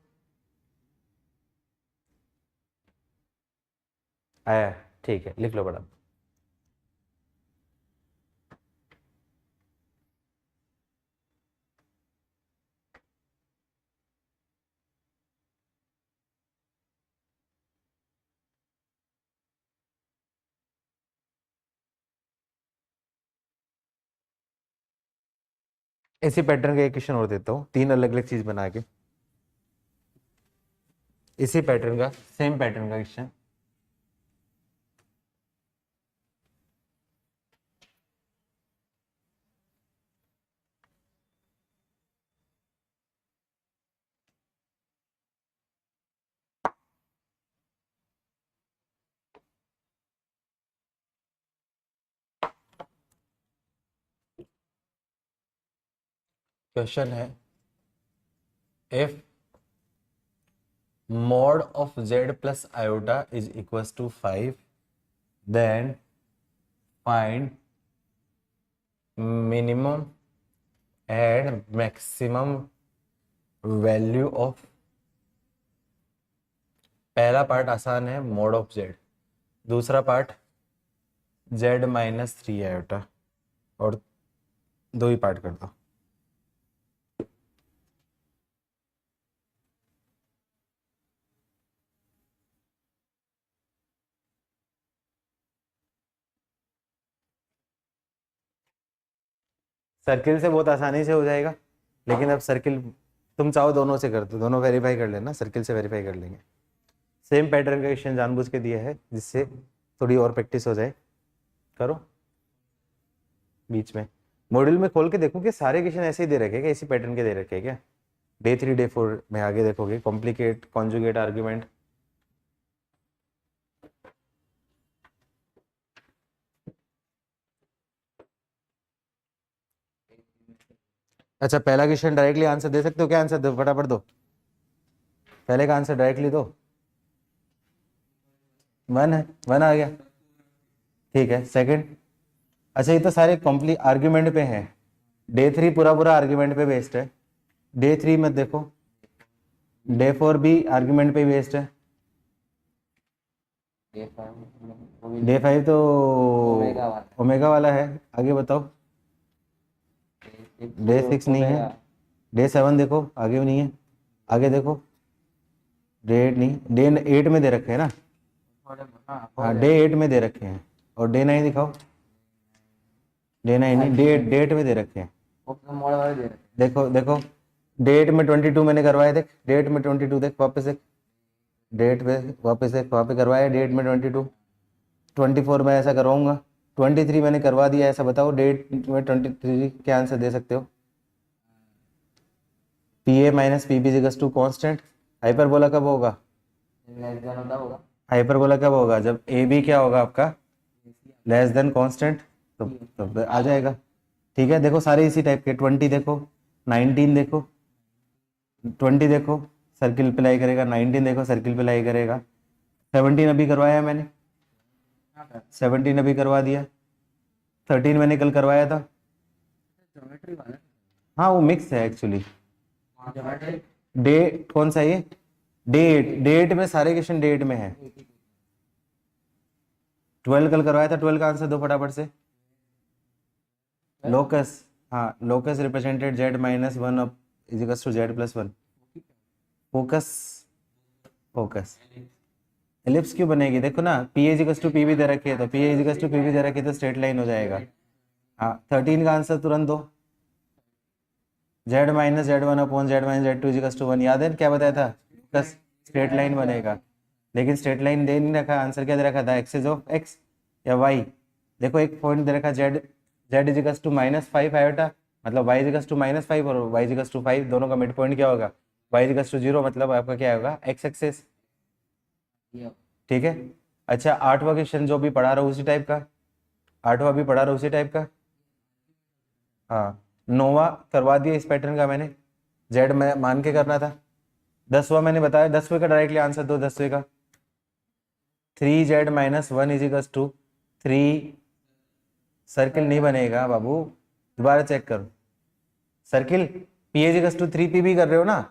आया, ठीक है लिख लो बड़ा। इसी पैटर्न का एक क्वेश्चन और देता हूँ, 3 अलग अलग चीज बना के, इसी पैटर्न का, सेम पैटर्न का क्वेश्चन। क्वेश्चन है if mod of z plus iota is equals to 5, then find minimum and maximum value of, पहला पार्ट आसान है mod of z, दूसरा पार्ट z - 3 आयोटा, और दो ही पार्ट कर दो। सर्किल से बहुत आसानी से हो जाएगा, लेकिन अब सर्किल तुम चाहो दोनों से कर दो, दोनों वेरीफाई कर लेना, सर्किल से वेरीफाई कर लेंगे। सेम पैटर्न का क्वेश्चन जानबूझ के दिया है जिससे थोड़ी और प्रैक्टिस हो जाए, करो बीच में मॉड्यूल में खोल के देखो कि सारे क्वेश्चन ऐसे ही दे रखे क्या, इसी पैटर्न के दे रखे क्या, डे 3 डे 4 में आगे देखोगे कॉम्प्लिकेट कॉन्जुगेट आर्ग्यूमेंट। अच्छा पहला क्वेश्चन डायरेक्टली आंसर दे सकते हो क्या, आंसर दो फटाफट दो, पहले का आंसर डायरेक्टली दो, 1 है, 1 आ गया, ठीक है। सेकंड, अच्छा ये तो सारे कॉम्प्ली आर्ग्यूमेंट पे हैं, डे 3 पूरा पूरा आर्ग्यूमेंट पे बेस्ड है, डे 3 मत देखो, डे 4 भी आर्ग्यूमेंट पे बेस्ड है, डे 5 तो ओमेगा वाला है, आगे बताओ, डे 6 नहीं है, डे 7 देखो आगे भी नहीं है, आगे देखो डे 8 नहीं, डे 8 में दे रखे हैं ना, हाँ डे 8 में दे रखे हैं, और डे 9 दिखाओ, डे 9 नहीं, डे 8 में दे रखे हैं, देखो देखो डे 8 में 22 मैंने करवाया, देख डे 8 में 22 देख, वापस देख डेट पे, वापस देख वहाँ पे करवाया डेट में 22, 24 में ऐसा करवाऊंगा, 23 मैंने करवा दिया, ऐसा बताओ डेट में 23 क्या आंसर दे सकते हो, P A minus P B is equals to constant. Hyperbola कब होगा? हाइपरबोला कब होगा? जब ए बी क्या होगा आपका? Less than constant. तो आ जाएगा। ठीक है, देखो सारे इसी टाइप के। 20 देखो, 19 देखो, 20 देखो सर्किल पे लाई करेगा, 19 देखो सर्किल पे लाई करेगा, 17 अभी करवाया मैंने, 17 अभी करवा दिया, 13 मैंने कल करवाया था। हाँ वो मिक्स है एक्चुअली। डे कौन सा ये? डेट में सारे क्वेश्चन डेट में है। 12 कल करवाया था, 12 का आंसर दो फटाफट से। लोकस, हाँ locus represented Z minus one of is equals to Z plus one. Focus, focus ellipse क्यों बनेगी? देखो ना, पी इजिकल्स टू पी भी दे रखी है, तो पी इजिकल्स टू पी भी दे रखी है तो स्ट्रेट लाइन हो जाएगा। हाँ 13 का आंसर तुरंत दो। Z minus Z one upon Z minus Z two is equals to one, याद है क्या बताया था? बस स्ट्रेट लाइन बनेगा, लेकिन स्ट्रेट लाइन दे नहीं रखा। आंसर क्या दे रखा था? एक्सिस ऑफ एक्स या वाई। देखो एक पॉइंट दे रखा Z, Z is equals to -5 iota, मतलब वाई इजिकल्स टू -5 और वाई इजिकल्स टू 5, दोनों का मिड पॉइंट क्या होगा? वाई इजिकल्स टू 0, मतलब आपका क्या होगा? X axis. ठीक है। अच्छा 8वां क्वेश्चन जो भी पढ़ा रहा हूँ उसी टाइप का, 8वां भी पढ़ा रहा हूँ उसी टाइप का। हाँ 9वां करवा दिया इस पैटर्न का मैंने, जेड में मान के करना था। 10वां मैंने बताया, 10वें का डायरेक्टली आंसर दो। 10वें का 3z minus one is equals to 3, circle नहीं बनेगा बाबू, दोबारा चेक करो। Circle P is equals to 3p भी कर रहे हो ना?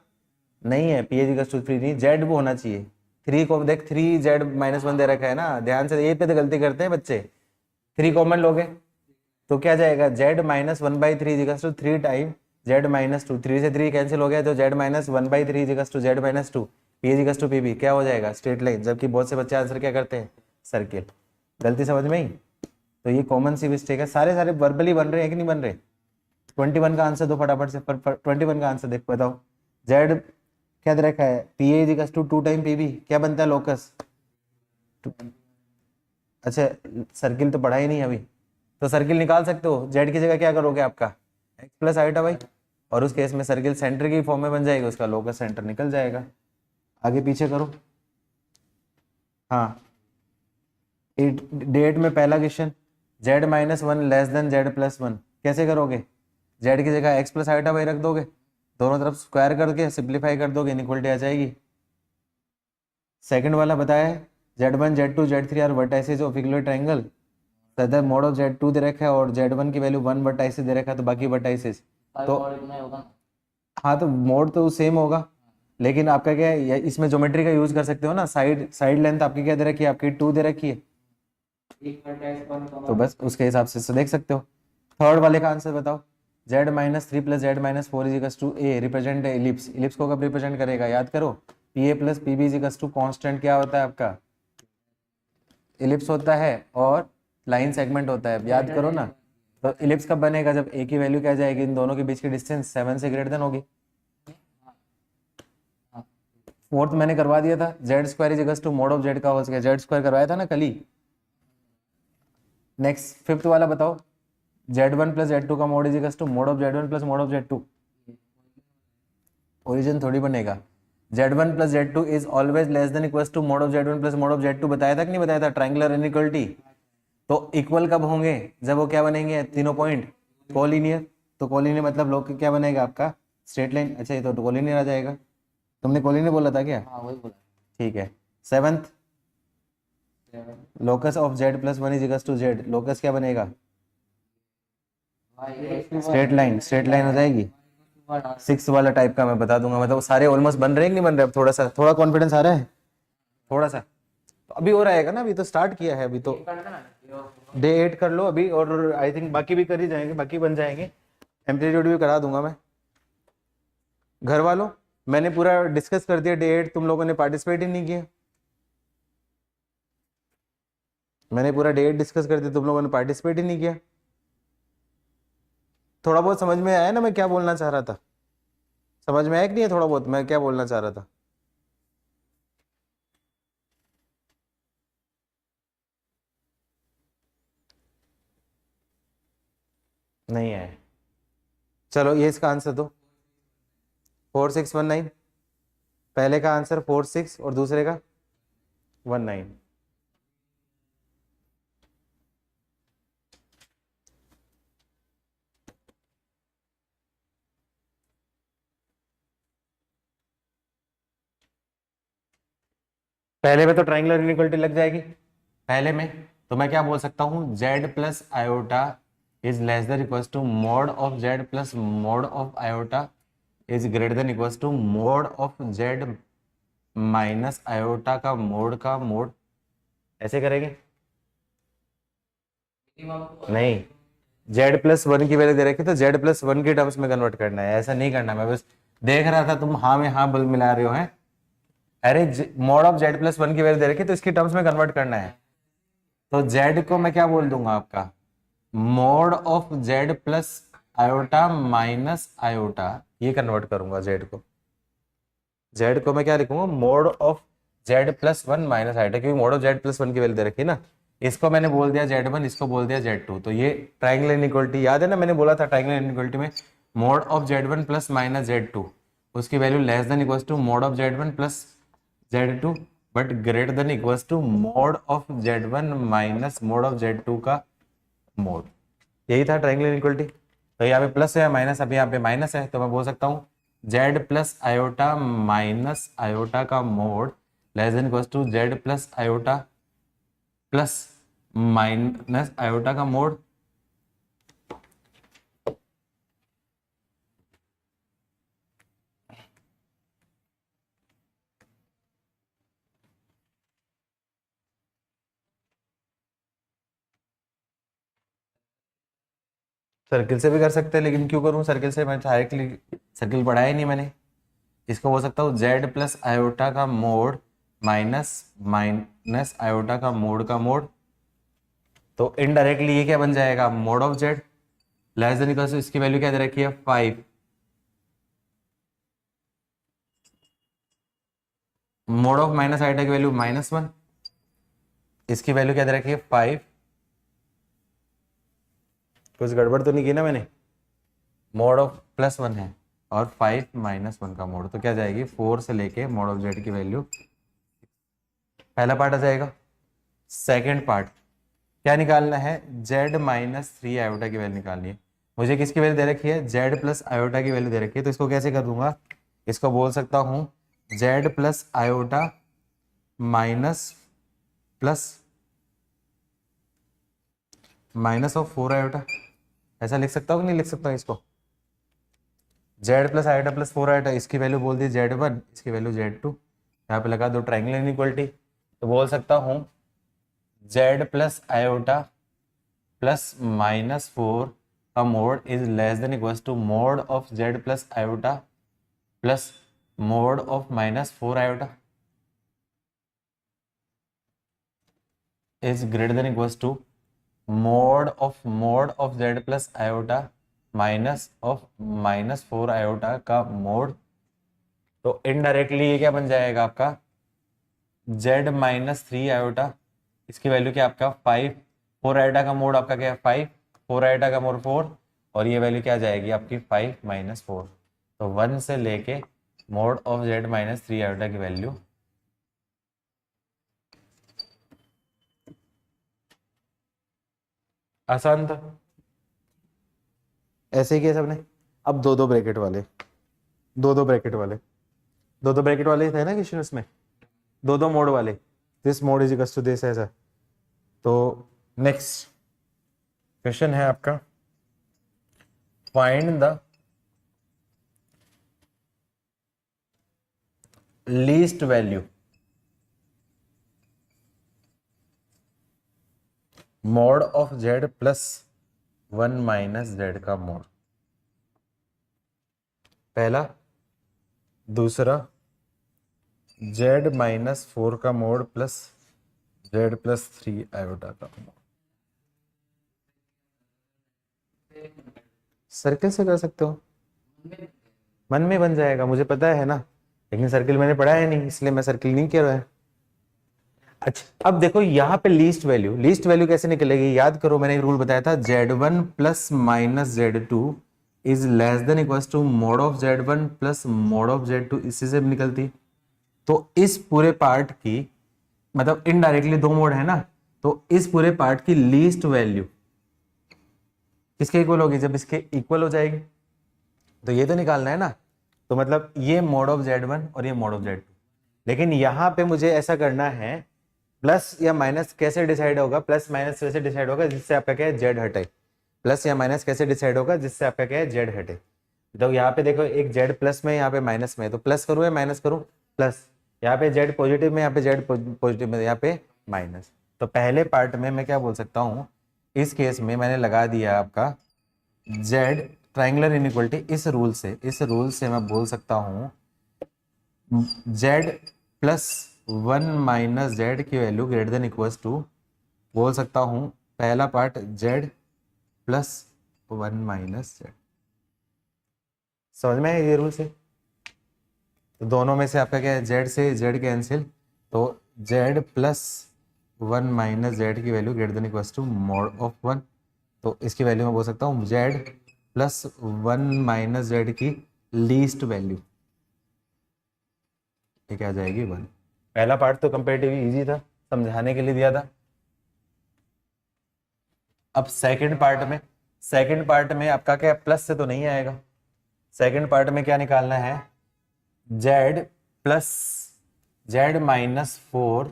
नहीं है, पी इजिकल्स टू 3 नहीं, जेड वो होना चाहिए। 3 को देख, 3z माइनस वन दे रखा है ना, ध्यान से। ए पे तो गलती करते हैं बच्चे। 3 कॉमन लोगे तो क्या जाएगा? Z minus one by three is equals to 3 time Z minus two, 3 से 3 कैंसिल हो गया तो Z minus one by three is equals to Z minus two, P is equals to P भी क्या हो जाएगा? Straight line. जबकि बहुत से बच्चे आंसर क्या करते हैं? सर्किल। गलती समझ में ही? तो ये कॉमन सी मिस्टेक है। सारे सारे वर्बली बन रहे हैं कि नहीं बन रहे? 21 का आंसर दो फटाफट से। 21 का आंसर देख बताओ। जेड क्या दे रखा है? P A is equals to 2 time P B, क्या बनता है? लोकस। अच्छा सर्किल तो पढ़ा ही नहीं अभी, तो सर्किल निकाल सकते हो। जेड की जगह क्या करोगे? आपका एक्स प्लस आयोटा भाई, और उस केस में सर्किल सेंटर की फॉर्म में बन जाएगा, उसका लोकस सेंटर निकल जाएगा। आगे पीछे करो। हाँ डेट में पहला question, Z minus one less than Z plus one, कैसे करोगे? जेड की जगह एक्स प्लस आयोटा भाई रख दोगे, दोनों तरफ स्क्वायर करके सिंप्लीफाई कर दोगे, इनइक्वालिटी आ जाएगी। सेकंड वाला बताया है, Z1 Z2 Z3 are vertices of equilateral triangle, सदर मोड ऑफ Z2 दे रखा है और Z1 की वैल्यू 1 वर्टाइसेस दे रखा है, तो बाकी वर्टाइसेस तो हाँ तो मोड तो सेम होगा, लेकिन आपका क्या है, इसमें ज्योमेट्री का यूज कर सकते हो ना। साइड साइड लेंथ आपकी क्या दे रखी है? आपकी 2 दे रखी है, तो बस उसके हिसाब से देख सकते हो। थर्ड वाले का आंसर बताओ। Z minus three plus Z minus four is equals to A represent ellipse. Ellipse को कब रिप्रेजेंट करेगा? याद करो, P A plus P B is equals to constant क्या होता है आपका? इलिप्स होता है और लाइन सेगमेंट होता है, याद करो ना। तो इलिप्स कब बनेगा? जब ए की वैल्यू क्या जाएगी? इन दोनों के बीच की डिस्टेंस 7 से ग्रेटर देन होगी। फोर्थ मैंने करवा दिया था, Z square is equals to mod of Z का हो सके, जेड स्क्वायर करवाया था ना कल ही। नेक्स्ट फिफ्थ वाला बताओ, Z1 प्लस Z2 का mod is equals to mod of Z1 plus mod of Z2। Origin थोड़ी बनेगा। Z1 plus Z2 is always less than equals to mod of Z1 plus mod of Z2, बताया था कि नहीं बताया था? Triangular inequality. तो इक्वल कब होंगे? जब वो क्या बनेंगे? तीनों पॉइंट कोलिनियर। तो कोलिनियर मतलब लोग क्या बनेगा आपका? Straight line. अच्छा ये तो कोलिनियर आ जाएगा। तुमने कोलिनियर बोला था क्या? हाँ वही बोला। ठीक है। Seventh, locus of Z plus one is equals to Z, locus क्या बनेगा? स्ट्रेट लाइन, स्ट्रेट लाइन हो जाएगी। सिक्स वाला टाइप का मैं बता दूंगा, मतलब सारे ऑलमोस्ट बन रहे हैं कि नहीं बन रहे? अब थोड़ा कॉन्फिडेंस आ रहा है, थोड़ा सा तो अभी हो रहेगा ना, अभी तो स्टार्ट किया है, अभी तो डे 8 कर लो अभी, और आई थिंक बाकी भी कर ही जाएंगे, बाकी बन जाएंगे। एम्पलीट्यूड भी करा दूंगा मैं। घर वालों मैंने पूरा डिस्कस कर दिया डे 8, तुम लोगों ने पार्टिसिपेट ही नहीं किया। मैंने पूरा डे 8 डिस्कस कर दिया, तुम लोगों ने पार्टिसिपेट ही नहीं किया। थोड़ा बहुत समझ में आया ना मैं क्या बोलना चाह रहा था? समझ में आया कि नहीं है थोड़ा बहुत मैं क्या बोलना चाह रहा था? नहीं है? चलो ये इसका आंसर दो। 4619, पहले का आंसर 46 और दूसरे का 19। पहले में तो ट्राइंगुलर इनइक्वालिटी लग जाएगी, पहले में तो मैं क्या बोल सकता हूँ, z plus iota is less than equal to mod of z plus mod of iota is greater than equal to mod of z minus iota का मोड। ऐसे करेंगे नहीं, z प्लस वन की वैल्यू दे रखी तो z प्लस वन की terms में कन्वर्ट करना है, ऐसा नहीं करना। मैं बस देख रहा था तुम हाँ में हाँ बल मिला रहे हो हैं। अरे mod of z plus one की वैल्यू दे रखी तो इसकी टर्म्स में कन्वर्ट करना है। तो z को मैं क्या बोल दूंगा आपका, mod of z plus iota minus iota, ये कन्वर्ट करूंगा z को। z को मैं क्या लिखूंगा, mod of z plus one minus iota, क्योंकि mod of z plus one की वैल्यू दे रखी है ना। इसको मैंने बोल दिया z1, इसको बोल दिया z2। तो ये ट्राइंगुलर इनइक्वालिटी याद है ना, मैंने बोला था ट्राइंगुलर इनइक्वालिटी में mod of z1 plus minus z2 उसकी value less than equals to mod of z1 plus z2 but greater than equals to mod of z1 minus mod of z2 का mode. यही था triangular inequality. तो यहाँ पे plus है minus, अभी यहाँ पे माइनस है, तो मैं बोल सकता हूँ z plus iota minus iota का mod less than equals to z plus iota plus minus iota का मोड। सर्किल से भी कर सकते हैं, लेकिन क्यों करूं सर्किल से, मैं डायरेक्टली सर्किल पढ़ाया नहीं मैंने। इसको बोल सकता हूँ z प्लस आयोटा का मोड माइनस माइनस आयोटा का मोड। तो इनडायरेक्टली ये क्या बन जाएगा, mod of z less than equal to, इसकी वैल्यू क्या दे रखी है 5, मोड ऑफ माइनस आयोटा की वैल्यू -1, इसकी वैल्यू क्या दे रखी है 5। कुछ गड़बड़ तो नहीं की ना मैंने, मोड ऑफ +1 है और 5 -1 का मोड, तो क्या जाएगी 4 से लेके मोड ऑफ z की वैल्यू। पहला पार्ट आ जाएगा। सेकंड पार्ट क्या निकालना है, z -3 आयोटा की वैल्यू निकालनी है। मुझे किसकी वैल्यू दे रखी है, z प्लस आयोटा की वैल्यू दे रखी है। तो इसको कैसे कर दूंगा, इसको बोल सकता हूँ z plus iota minus of 4 iota. ऐसा लिख सकता हूँ कि नहीं लिख सकता हूँ इसको, z plus iota plus 4 iota, इसकी वैल्यू बोल दी z1, इसकी वैल्यू z2। यहाँ पे लगा दो ट्राइंगुलर इनइक्वालिटी, तो बोल सकता हूँ z प्लस आयोटा प्लस -4 का mod is less than equals to mod of z plus iota plus mod of -4 iota is greater than equals to mod of z plus iota minus of -4 iota का mod. तो indirectly ये क्या बन जाएगा आपका, z -3 iota, इसकी value क्या आपका 5, 4 आयोटा का मोड आपका क्या है 5, 4 आयोटा का मोड 4, और ये वैल्यू क्या जाएगी आपकी 5 -4। तो 1 से लेके मोड ऑफ z -3 आयोटा की वैल्यू। आसान था, ऐसे ही किया सबने। अब दो दो ब्रैकेट वाले थे ना क्वेश्चन, उसमें दो मोड वाले, this mod is equals to this, ऐसा। तो नेक्स्ट क्वेश्चन है आपका, find the least value mod of z plus 1 minus z का मोड। पहला, दूसरा z -4 का mod plus z plus 3 iota का मोड। सर्किल से कर सकते हो, मन में बन जाएगा, मुझे पता है ना, लेकिन सर्किल मैंने पढ़ा है नहीं, इसलिए मैं सर्किल नहीं कर रहा है। अच्छा अब देखो यहाँ पे लीस्ट वैल्यू कैसे निकलेगी, याद करो मैंने रूल बताया था, z1 plus minus z2 is less than equal to mod of Z1 plus mod of Z2, इसी से भी निकलती है। तो इस पूरे पार्ट की मतलब इनडायरेक्टली दो मोड है ना, तो इस पूरे पार्ट की लीस्ट वैल्यू किसके इक्वल होगी, जब इसके इक्वल हो जाएगी। तो ये तो निकालना है ना, तो मतलब ये मोड ऑफ Z1 और ये मोड ऑफ Z2। लेकिन यहां पे मुझे ऐसा करना है, प्लस या माइनस कैसे डिसाइड होगा, प्लस माइनस वैसे डिसाइड होगा जिससे आपका क्या है Z हटे। प्लस या माइनस कैसे डिसाइड होगा, जिससे आपका क्या है Z हटे। तो यहाँ पे देखो एक Z प्लस में, यहाँ पे माइनस में, तो प्लस करूँ या माइनस करूँ, प्लस। यहाँ पे Z पॉजिटिव में, यहाँ पे Z पॉजिटिव में, यहाँ पे माइनस। तो पहले पार्ट में मैं क्या बोल सकता हूँ, इस केस में मैंने लगा दिया आपका Z ट्राइंगुलर इनइक्वलिटी, इस रूल से मैं बोल सकता हूँ Z प्लस 1 माइनस Z की value greater than equals to, बोल सकता हूँ पहला part Z plus 1 minus Z। समझ में है ये रूल से। तो दोनों में से आपका क्या है, Z से Z कैंसिल, तो Z प्लस 1 माइनस Z की value greater than equals to mod of 1। तो इसकी वैल्यू मैं बोल सकता हूँ Z प्लस 1 माइनस Z की लीस्ट वैल्यू, ये क्या आ जाएगी 1। पहला पार्ट तो कंपेरेटिवली इजी था, समझाने के लिए दिया था। अब सेकंड पार्ट में आपका क्या, प्लस से तो नहीं आएगा। सेकंड पार्ट में क्या निकालना है, Z plus Z minus 4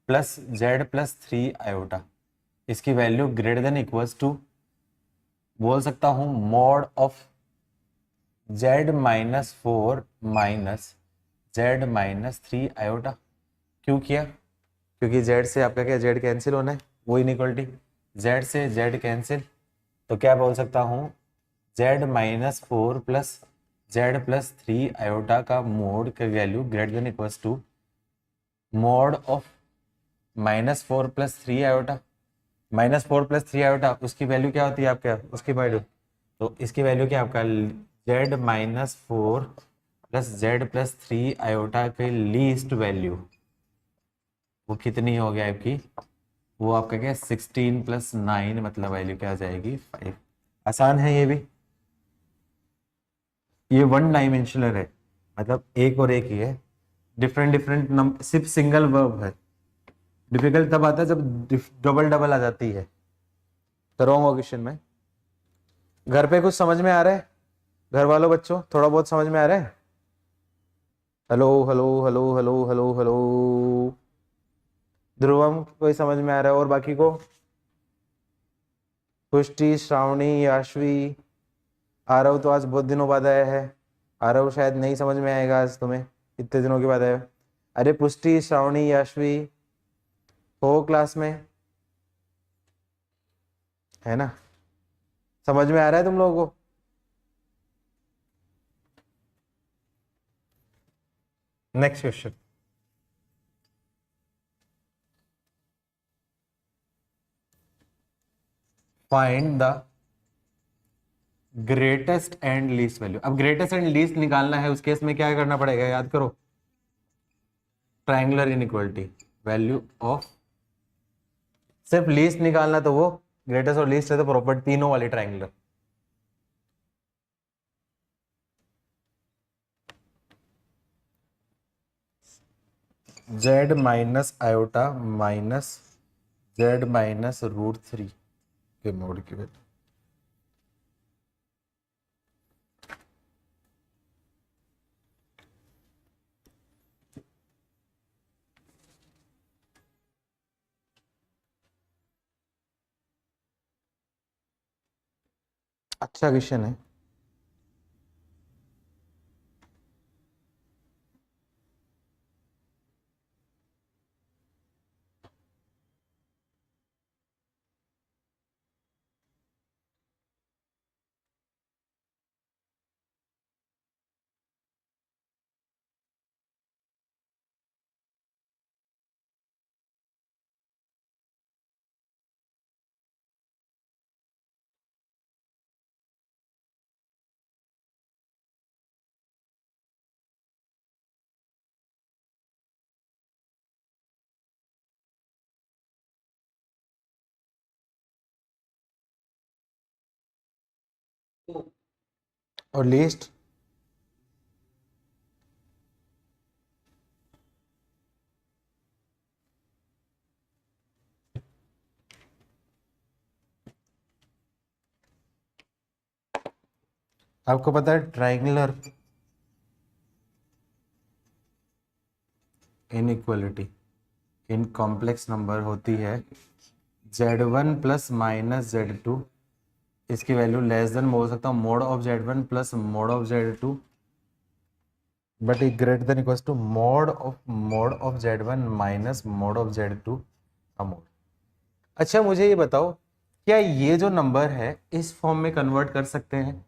plus Z plus 3 iota, इसकी value greater than equals to, बोल सकता हूं mod of Z minus 4 minus Z minus 3 iota. क्यों किया, क्योंकि Z से आपका क्या, Z कैंसिल होना है, वो इनइक्वलिटी, Z से Z कैंसिल। तो क्या बोल सकता हूँ, Z minus 4 plus Z plus 3 iota का मोड का value greater than equals to mod of -4 plus 3 iota. -4 plus 3 iota, उसकी वैल्यू क्या होती है आपका, उसकी वैल्यू, तो इसकी वैल्यू क्या आपका Z minus 4 plus Z plus 3 iota की लीस्ट वैल्यू, वो कितनी हो गया आपकी, वो आपका क्या 16 प्लस 9, मतलब वैल्यू क्या आ जाएगी 5। आसान है ये भी, ये वन डायमेंशनल है, मतलब एक और एक ही है, डिफरेंट डिफरेंट नंबर, सिर्फ सिंगल वर्ब है। डिफिकल्ट तब आता है जब डबल डबल आ जाती है, तो रॉन्ग क्वेश्चन में। घर पे कुछ समझ में आ रहा है, घर वालों बच्चों थोड़ा बहुत समझ में आ रहा है। Hello hello hello hello hello hello, Dhruvam कोई समझ में आ रहा है, और बाकी को, पुष्टि, श्रावणी, याशवी, आरव तो आज बहुत दिनों बाद आया है, आरव शायद नहीं समझ में आएगा आज तुम्हें, इतने दिनों के बाद आया। अरे पुष्टि, श्रावणी, याशवी हो क्लास में, है ना, समझ में आ रहा है तुम लोगों को। Next question, find the greatest and least value. अब ग्रेटेस्ट एंड लीस्ट निकालना है, उस केस में क्या करना पड़ेगा, याद करो, ट्रायंगुलर इनइक्वालिटी, वैल्यू ऑफ, सिर्फ लीस्ट निकालना तो वो ग्रेटेस्ट और लीस्ट है, तो प्रॉपर्टी तीनों वाली triangular. Z minus iota minus Z minus √3 के मोड की वैल्यू। अच्छा क्वेश्चन है। और लीस्ट आपको पता है triangular inequality in complex number होती है z1 प्लस माइनस z2, इसकी वैल्यू लेस देन बोल सकता हूँ mod of z1 plus mod of z2, but it greater than equals to mod of z1 minus mod of z2 का mode. अच्छा मुझे ये बताओ, क्या ये जो नंबर है इस फॉर्म में कन्वर्ट कर सकते हैं?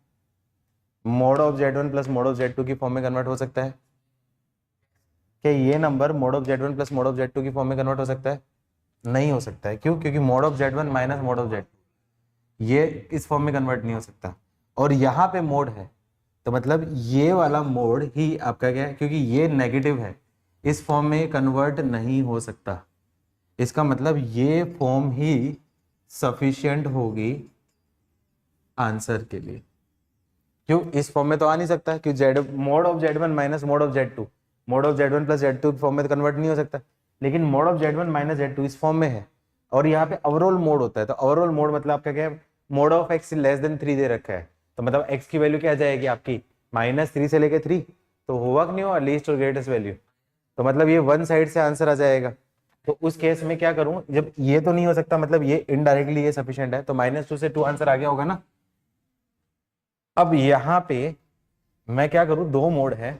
Mode of z1 plus mod of z2 की फॉर्म में कन्वर्ट हो सकता है? क्या ये number mode of z1 plus mod of z2 की फॉर्म में कन्वर्ट हो सकता है? नहीं हो सकता है। क्यों? क्योंकि mod of z1 minus mod of z2 ये इस फॉर्म में कन्वर्ट नहीं हो सकता, और यहाँ पे मोड है, तो मतलब ये वाला मोड ही आपका क्या है, क्योंकि ये नेगेटिव है, इस फॉर्म में कन्वर्ट नहीं हो सकता। इसका मतलब ये फॉर्म ही सफिशिएंट होगी आंसर के लिए। क्यों? इस फॉर्म में तो आ नहीं सकता, क्योंकि Z mode of z1 minus mod of z2, mode of z1 plus z2 form में तो कन्वर्ट नहीं हो सकता, लेकिन mode of z1 minus z2 इस फॉर्म में है, और यहाँ पे ओवरऑल मोड होता है। तो ओवरऑल मोड मतलब आपका क्या है, mode of x less then 3 दे रखा है, तो मतलब x की वैल्यू क्या आ जाएगी आपकी -3 से लेके 3, तो हुआ कि नहीं हुआ लीस्ट और ग्रेटेस्ट वैल्यू, तो मतलब ये वन साइड से आंसर आ जाएगा। तो उस केस में क्या करूं, जब ये तो नहीं हो सकता, मतलब ये इनडायरेक्टली ये सफिशिएंट है, तो -2 से 2 आंसर आ गया होगा ना। अब यहां पे मैं क्या करूं, दो मोड है,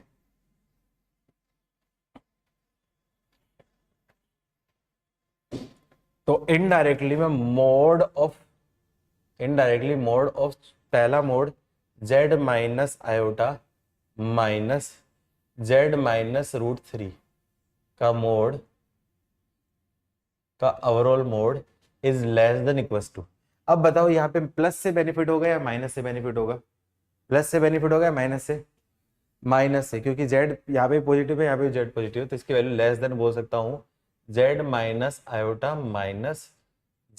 तो इनडायरेक्टली मोड ऑफ पहला mod z minus iota minus z minus √3 का मोड का overall mod is less than equals to. अब बताओ यहाँ पे प्लस से बेनिफिट होगा या माइनस से बेनिफिट होगा? प्लस से बेनिफिट होगा या माइनस से, क्योंकि z यहाँ पे पॉजिटिव है, यहाँ पे z पॉजिटिव है, तो इसकी वैल्यू लेस देन बोल सकता हूँ z minus iota minus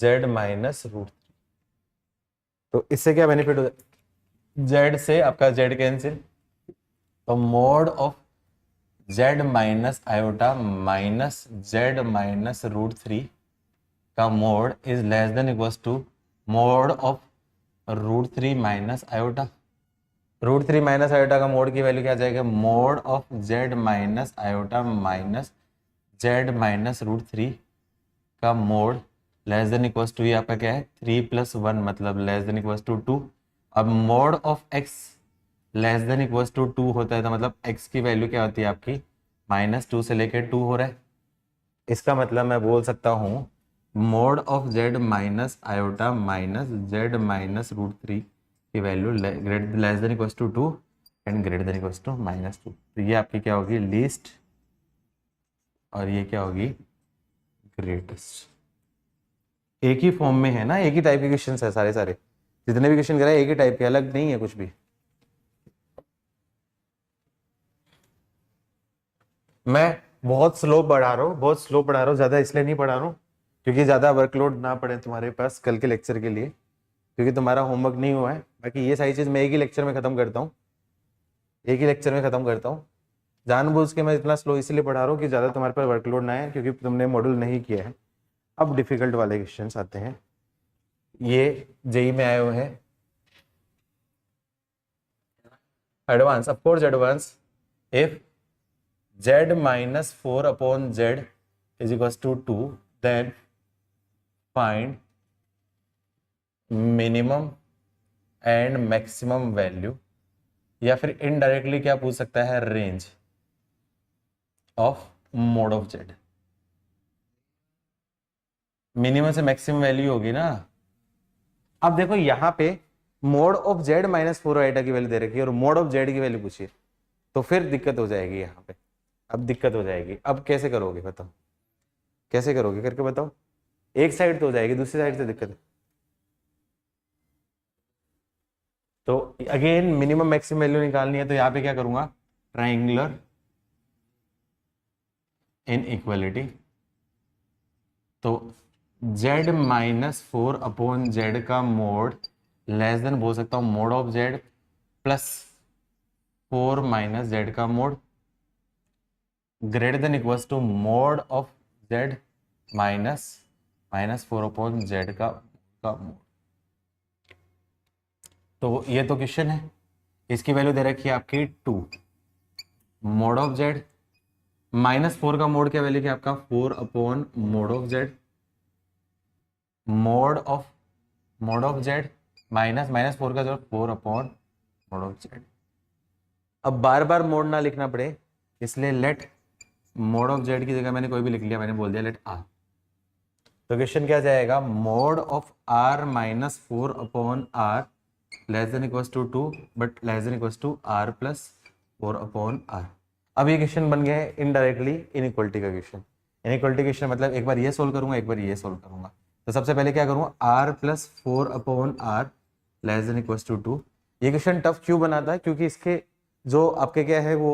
z minus √3। तो इससे क्या बेनिफिट हो जाए, z से आपका z कैंसिल, तो mod of z minus iota minus z minus √3 का mod is less than equals to mod of √3 minus iota. √3 minus iota का मोड की वैल्यू क्या आ जाएगा, mod of z minus iota minus z minus √3 का mod less than equals to, ये आपका क्या है 3 + 1 मतलब लेस देन इक्वल्स टू 2। अब mod of x less than equals to 2 होता है, तो मतलब x की वैल्यू क्या होती है आपकी -2 से लेकर 2 हो रहा है। इसका मतलब मैं बोल सकता हूँ mod of z minus iota minus z minus √3 की value less than equals to 2 and greater than equals to -2। तो ये आपकी क्या होगी लीस्ट, और ये क्या होगी ग्रेटेस्ट। एक ही फॉर्म में है ना, एक ही टाइप के क्वेश्चन है, सारे जितने भी क्वेश्चन कराए एक ही टाइप के, अलग नहीं है कुछ भी। मैं बहुत स्लो पढ़ा रहा हूँ, ज्यादा इसलिए नहीं पढ़ा रहा हूँ क्योंकि ज्यादा वर्कलोड ना पड़े तुम्हारे पास कल के लेक्चर के लिए, क्योंकि तुम्हारा होमवर्क नहीं हुआ है। बाकी ये सारी चीज मैं एक ही लेक्चर में खत्म करता हूँ, जानबूझ के मैं इतना स्लो इसलिए पढ़ा रहा हूँ कि ज्यादा तुम्हारे पास वर्कलोड ना है, क्योंकि तुमने मॉड्यूल नहीं किया है। अब डिफिकल्ट वाले क्वेश्चंस आते हैं, ये जेई में आए हुए हैं advance, of course advance. If z minus 4 upon z is equals to 2, then find minimum and maximum value, या फिर इनडायरेक्टली क्या पूछ सकता है range of mode of z। Minimum से मैक्सिमम वैल्यू होगी ना। अब देखो यहाँ पे मोड ऑफ z -4 आइटा की वैल्यू दे रखी है और मोड ऑफ z की वैल्यू पूछिए, तो फिर दिक्कत हो जाएगी यहाँ पे। अब दिक्कत हो जाएगी, अब कैसे करोगे बताओ, कैसे करोगे करके बताओ। एक साइड तो हो जाएगी, दूसरी साइड से दिक्कत है। तो अगेन मिनिमम मैक्सिमम वैल्यू निकालनी है, तो यहाँ पे क्या करूंगा ट्राइंगुलर इनइक्वालिटी, तो z -4 अपॉन z का मोड लेस देन बोल सकता हूँ mod of z plus 4 minus Z का mod greater than equals to mod of Z minus minus 4 upon Z का मोड। तो ये तो क्वेश्चन है, इसकी वैल्यू दे रखी है आपकी 2, मोड ऑफ जेड माइनस 4 का मोड क्या वैल्यू क्या आपका 4 upon mod of Z, mode of Z minus minus 4 का जो 4 अपॉन मोड ऑफ जेड। अब बार बार मोड ना लिखना पड़े इसलिए लेट मोड ऑफ जेड की जगह मैंने कोई भी लिख लिया, मैंने बोल दिया लेट आर। तो क्वेश्चन क्या जाएगा, mod of r minus 4 upon r less than equals to 2 but less than equals to r plus 4 upon r. अब ये क्वेश्चन बन गया है इनडायरेक्टली इनइक्वलिटी का क्वेश्चन। इनइक्वलिटी क्वेश्चन मतलब एक बार ये सोल्व करूंगा एक बार ये सोल्व करूंगा। तो सबसे पहले क्या करूंगा, r plus 4 upon r less than equals to 2। ये क्वेश्चन टफ क्यों बनाता है, क्योंकि इसके जो आपके क्या है वो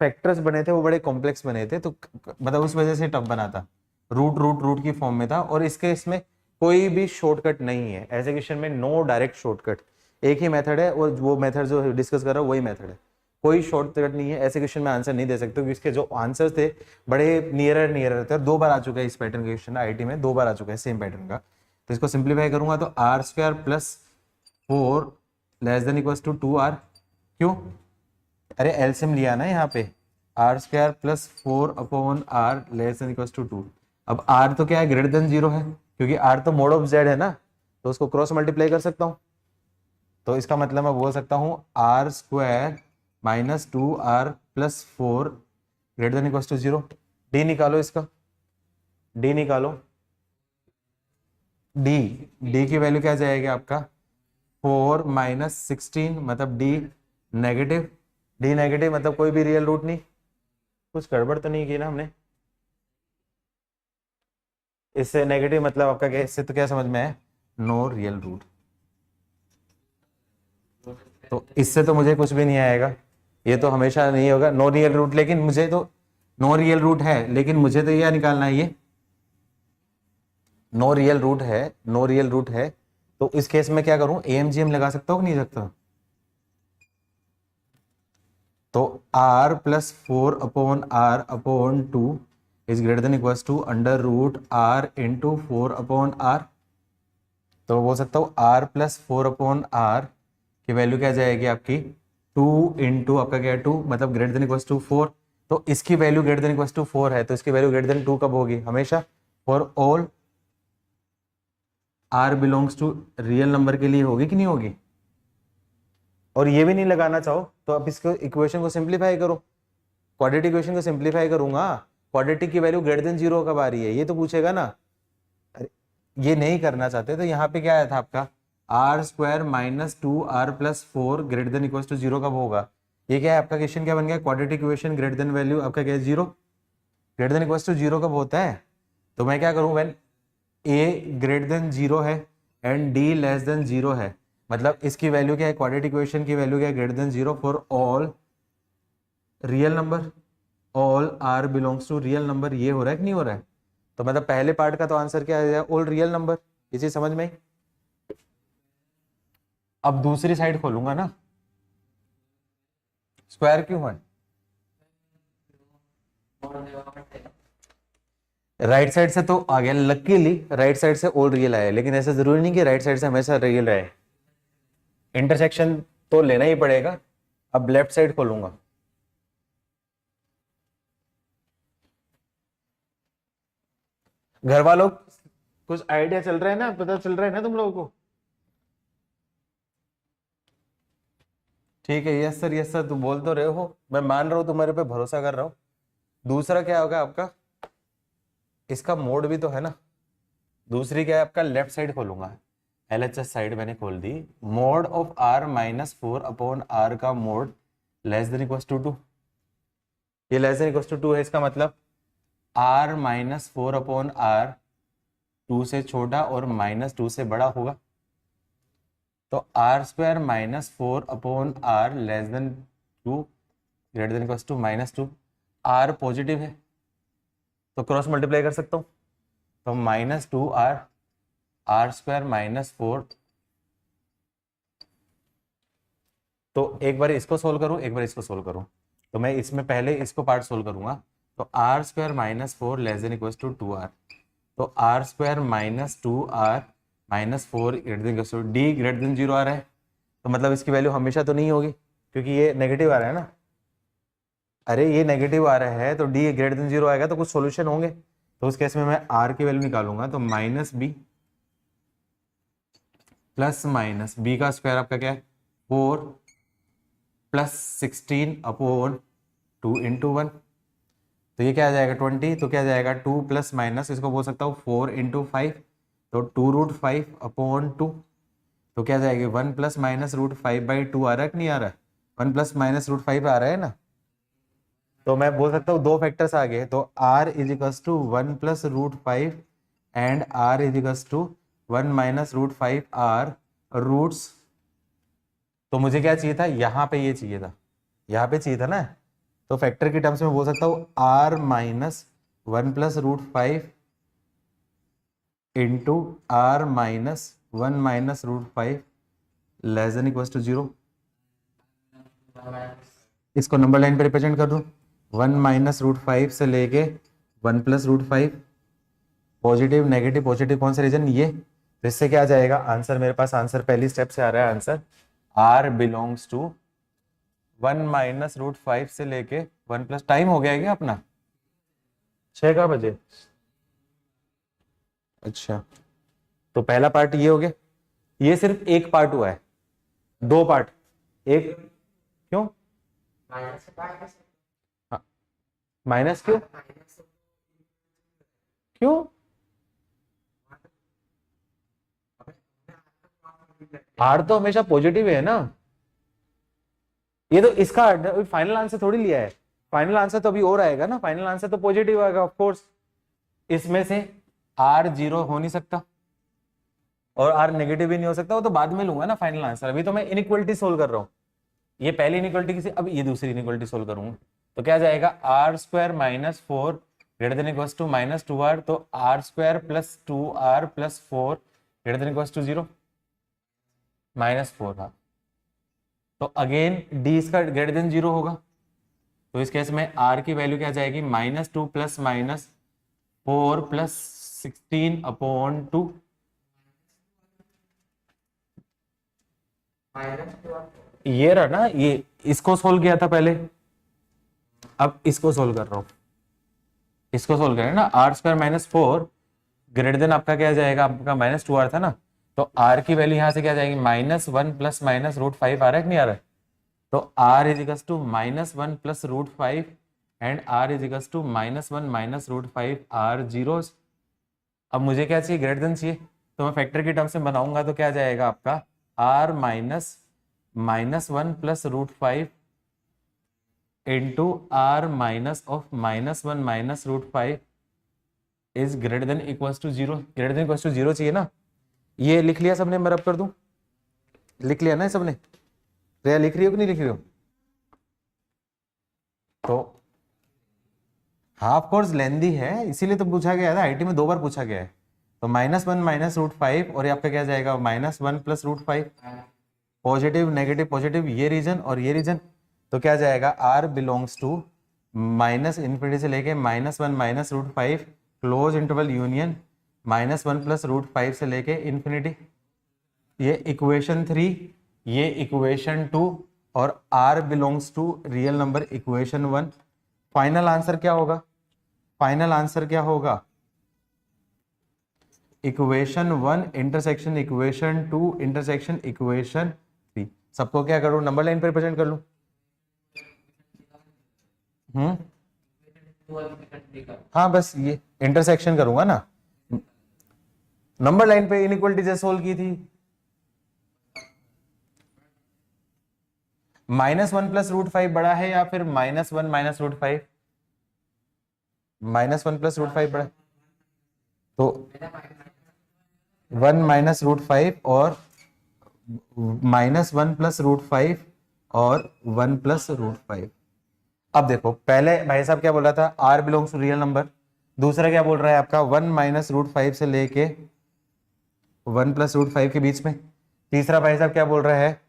फैक्टर्स बने थे वो बड़े कॉम्प्लेक्स बने थे, तो मतलब उस वजह से टफ बना था, रूट रूट रूट की फॉर्म में था। और इसके इसमें कोई भी शॉर्टकट नहीं है, ऐसे क्वेश्चन में नो डायरेक्ट शॉर्टकट, एक ही मेथड है और वो मेथड जो डिस्कस कर रहा हूँ वही मेथड है, कोई शॉर्टकट नहीं है। ऐसे क्वेश्चन में आंसर नहीं दे सकते क्योंकि इसके जो आंसर थे बड़े नियरर थे। और 2 बार आ चुका है इस पैटर्न का क्वेश्चन, आईटी में 2 बार आ चुका है सेम पैटर्न का। तो इसको सिंप्लीफाई करूंगा तो r square plus 4 less than equals to 2r। क्यों, अरे एलसीएम लिया ना यहाँ पे, r square plus 4 upon r less than equals to 2। अब आर तो क्या है, ग्रेटर देन 0 है, क्योंकि आर तो मोड ऑफ जेड है ना, तो उसको क्रॉस मल्टीप्लाई कर सकता हूँ। तो इसका मतलब मैं बोल सकता हूँ r square minus 2r plus 4 greater than equals to 0। D निकालो, इसका डी निकालो, डी की वैल्यू क्या जाएगी आपका 4 माइनस 16, मतलब डी नेगेटिव, डी नेगेटिव मतलब कोई भी रियल रूट नहीं, कुछ गड़बड़ तो नहीं की ना हमने। इससे नेगेटिव मतलब आपका क्या, इससे तो क्या समझ में है, नो रियल रूट। तो इससे तो मुझे कुछ भी नहीं आएगा, ये तो हमेशा नहीं होगा नो रियल रूट। लेकिन मुझे तो नो रियल रूट है, लेकिन मुझे तो यह निकालना है, ये नो रियल रूट है, नो रियल रूट है। तो इस केस में क्या करूं, एएमजीएम लगा सकता हूं कि नहीं सकता। तो r plus 4 upon r upon 2 is greater than equals to under root r into 4 upon r. तो बोल सकता हूँ r प्लस 4 अपॉन आर की वैल्यू क्या जाएगी आपकी 2 इंटू आपका क्या है 2, मतलब ग्रेटर देन इक्वल्स टू 4। तो इसकी value greater than equals to 4 है, तो इसकी वैल्यू ग्रेटर देन 2 कब होगी, हमेशा for all r belongs to real number के लिए होगी कि नहीं होगी। और ये भी नहीं लगाना चाहो तो आप इसको इक्वेशन को सिंप्लीफाई करो, क्वाड्रेटिक इक्वेशन को सिंप्लीफाई करूंगा, क्वाड्रेटिक की वैल्यू ग्रेटर देन 0 कब आ रही है ये तो पूछेगा ना। अरे ये नहीं करना चाहते तो यहाँ पे क्या आया था आपका r square minus 2r plus 4 greater than equals to 0 कब होगा। ये क्या है आपका क्वेश्चन, क्या बन गया, quadratic equation greater than value आपका क्या है 0, ग्रेटर देन इक्वल्स टू 0 कब होता है। तो मैं क्या करूं, व्हेन a ग्रेटर देन 0 है एंड d लेस देन 0 है, मतलब इसकी वैल्यू क्या है, क्वाड्रेटिक इक्वेशन की वैल्यू क्या है, greater than 0 for all real number, all r belongs to real number. ये हो रहा है कि नहीं हो रहा है। तो मतलब पहले पार्ट का तो आंसर क्या है, ऑल रियल नंबर। इसी समझ में। अब दूसरी साइड खोलूंगा ना, स्क्वायर क्यों है, राइट साइड से तो आ गया, लकीली राइट साइड से ऑल रियल आया, लेकिन ऐसा जरूरी नहीं कि राइट साइड से हमेशा रियल रहे, इंटरसेक्शन तो लेना ही पड़ेगा। अब लेफ्ट साइड खोलूंगा, घर वालों कुछ आइडिया चल रहा है ना, पता चल रहा है ना तुम लोगों को। ठीक है, यस सर तुम बोल तो रहे हो, मैं मान रहा हूं, तुम्हारे पे भरोसा कर रहा हूं। दूसरा क्या होगा आपका, इसका मोड भी तो है ना, दूसरी क्या है आपका, लेफ्ट साइड खोलूंगा, एलएचएस साइड मैंने खोल दी, mod of r minus 4 upon r का mod less than equals to 2। ये लेस देन इक्वल्स टू 2 है, इसका मतलब r माइनस 4 अपॉन r 2 से छोटा और माइनस 2 से बड़ा होगा। तो r square minus 4 upon r less than 2 greater than equals to minus 2। r positive है तो क्रॉस मल्टीप्लाई कर सकता हूँ, तो minus 2r r square minus 4। तो एक बार इसको सोल्व करूं, एक बार इसको सोल्व करूं। तो मैं इसमें पहले इसको पार्ट सोल्व करूंगा। तो r square minus 4 less than equal to 2r। तो r square minus 2r minus 4 greater than equal to D greater than 0 आ रहा है। तो मतलब इसकी वैल्यू हमेशा तो नहीं होगी क्योंकि ये नेगेटिव आ रहा है ना। अरे ये नेगेटिव आ रहा है तो डी ग्रेटर देन 0 आएगा तो कुछ सॉल्यूशन होंगे। तो उस केस में मैं आर की वैल्यू निकालूंगा। तो minus b plus minus b का स्क्वायर आपका क्या है 4 प्लस 16 अपॉन 2 इंटू 1। तो ये क्या आ जाएगा 20। तो क्या आ जाएगा 2 प्लस माइनस इसको बोल सकता हूँ 4 इंटू 5। तो 2√5 अपॉन 2। तो क्या आ जाएगा 1 प्लस माइनस √5/2 आ रहा है कि नहीं आ रहा है? 1 प्लस माइनस √5 आ रहा है ना। तो मैं बोल सकता हूँ दो फैक्टर्स आ गए। तो r is equals to 1 plus √5 and r is equals to 1 minus √5 are roots. तो मुझे क्या चाहिए था, यहाँ पे ये चाहिए था, यहाँ पे चाहिए था ना। तो फैक्टर की टर्म्स में बोल सकता हूँ r minus 1 plus √5 into r minus 1 minus √5 less than equals to 0। इसको नंबर लाइन पे रिप्रेजेंट कर दूं। 1 माइनस √5 से लेके 1 प्लस √5। पॉजिटिव नेगेटिव पॉजिटिव कौन सा रीजन ये। तो इससे क्या आ जाएगा आंसर, मेरे पास आंसर पहली स्टेप से आ रहा है answer r belongs to 1 minus √5 से लेके 1 प्लस। टाइम हो गया है क्या अपना 6 का बजे? अच्छा तो पहला पार्ट ये हो गया। ये सिर्फ एक पार्ट हुआ है, दो पार्ट एक क्यों माइनस क्यों क्यों आर तो हमेशा पॉजिटिव है ना। ये तो इसका फाइनल आंसर थोड़ी लिया है, फाइनल आंसर तो अभी और आएगा ना। फाइनल आंसर तो पॉजिटिव आएगा ऑफ कोर्स। इसमें से आर 0 हो नहीं सकता और आर नेगेटिव भी नहीं हो सकता, वो तो बाद में लूंगा ना फाइनल आंसर। अभी तो मैं इनइक्वलिटी सोल्व कर रहा हूँ। ये पहली इनइक्वलिटी किसी, अब ये दूसरी इनइक्वलिटी सोल्व करूंगा। तो क्या जाएगा r square minus 4 greater than equals to minus 2r। तो r square plus 2r plus 4 greater than equals to 0 minus 4 था। तो अगेन डी इसका ग्रेटर देन 0 होगा। तो इस केस में r की वैल्यू क्या जाएगी -2 प्लस माइनस 4 प्लस 16 अपॉन 2। ये रहा ना, ये इसको सोल्व किया था पहले, अब इसको सोल्व कर रहा हूं। इसको सोल्व करें ना, r square minus 4 greater than आपका क्या जाएगा, आपका -2r था ना। तो r की वैल्यू यहां से क्या जाएगी -1 प्लस माइनस √5 आ रहा है कि नहीं आ रहा है। तो r is equals to -1 plus √5 and r is equals to -1 minus √5 r zeros. अब मुझे क्या चाहिए ग्रेटर देन चाहिए, तो मैं फैक्टर की टर्म्स में बनाऊंगा। तो क्या जाएगा आपका r -1 plus √5 into r minus of -1 minus √5 is greater than equals to 0। Greater than equals to 0 चाहिए ना। ये लिख लिया सबने, मैं रब कर दूं, लिख लिया ना सबने। रेया लिख रही हो कि नहीं लिख रही हो? तो हाँ ऑफ कोर्स लेंदी है, इसीलिए तो पूछा गया था, आईटी में 2 बार पूछा गया है। तो -1 माइनस √5 और ये आपका क्या जाएगा -1 प्लस √5। पॉजिटिव नेगेटिव पॉजिटिव ये रीजन और ये रीजन। तो क्या जाएगा r बिलोंग्स टू -∞ से लेके -1 minus √5 close interval union -1 plus √5 से लेके इन्फिनिटी। ये इक्वेशन 3, ये इक्वेशन 2 और r belongs to real number equation 1। Final answer क्या होगा, फाइनल आंसर क्या होगा equation 1 intersection equation 2 intersection equation 3। सबको क्या करूं नंबर लाइन पर रिप्रेजेंट कर लूं। हाँ बस ये इंटरसेक्शन करूंगा ना, नंबर लाइन पे इनइक्वालिटी जैसे सोल्व की थी। -1 प्लस √5 बड़ा है या फिर -1 माइनस √5? -1 प्लस √5 बड़ा, तो 1 माइनस √5 और -1 प्लस √5 और 1 प्लस √5। अब देखो पहले भाई साहब क्या बोल रहा था r belongs to real number, दूसरा क्या बोल रहा है आपका 1 माइनस √5 से लेके 1 प्लस √5 के बीच में। तीसरा भाई साहब क्या बोल रहा है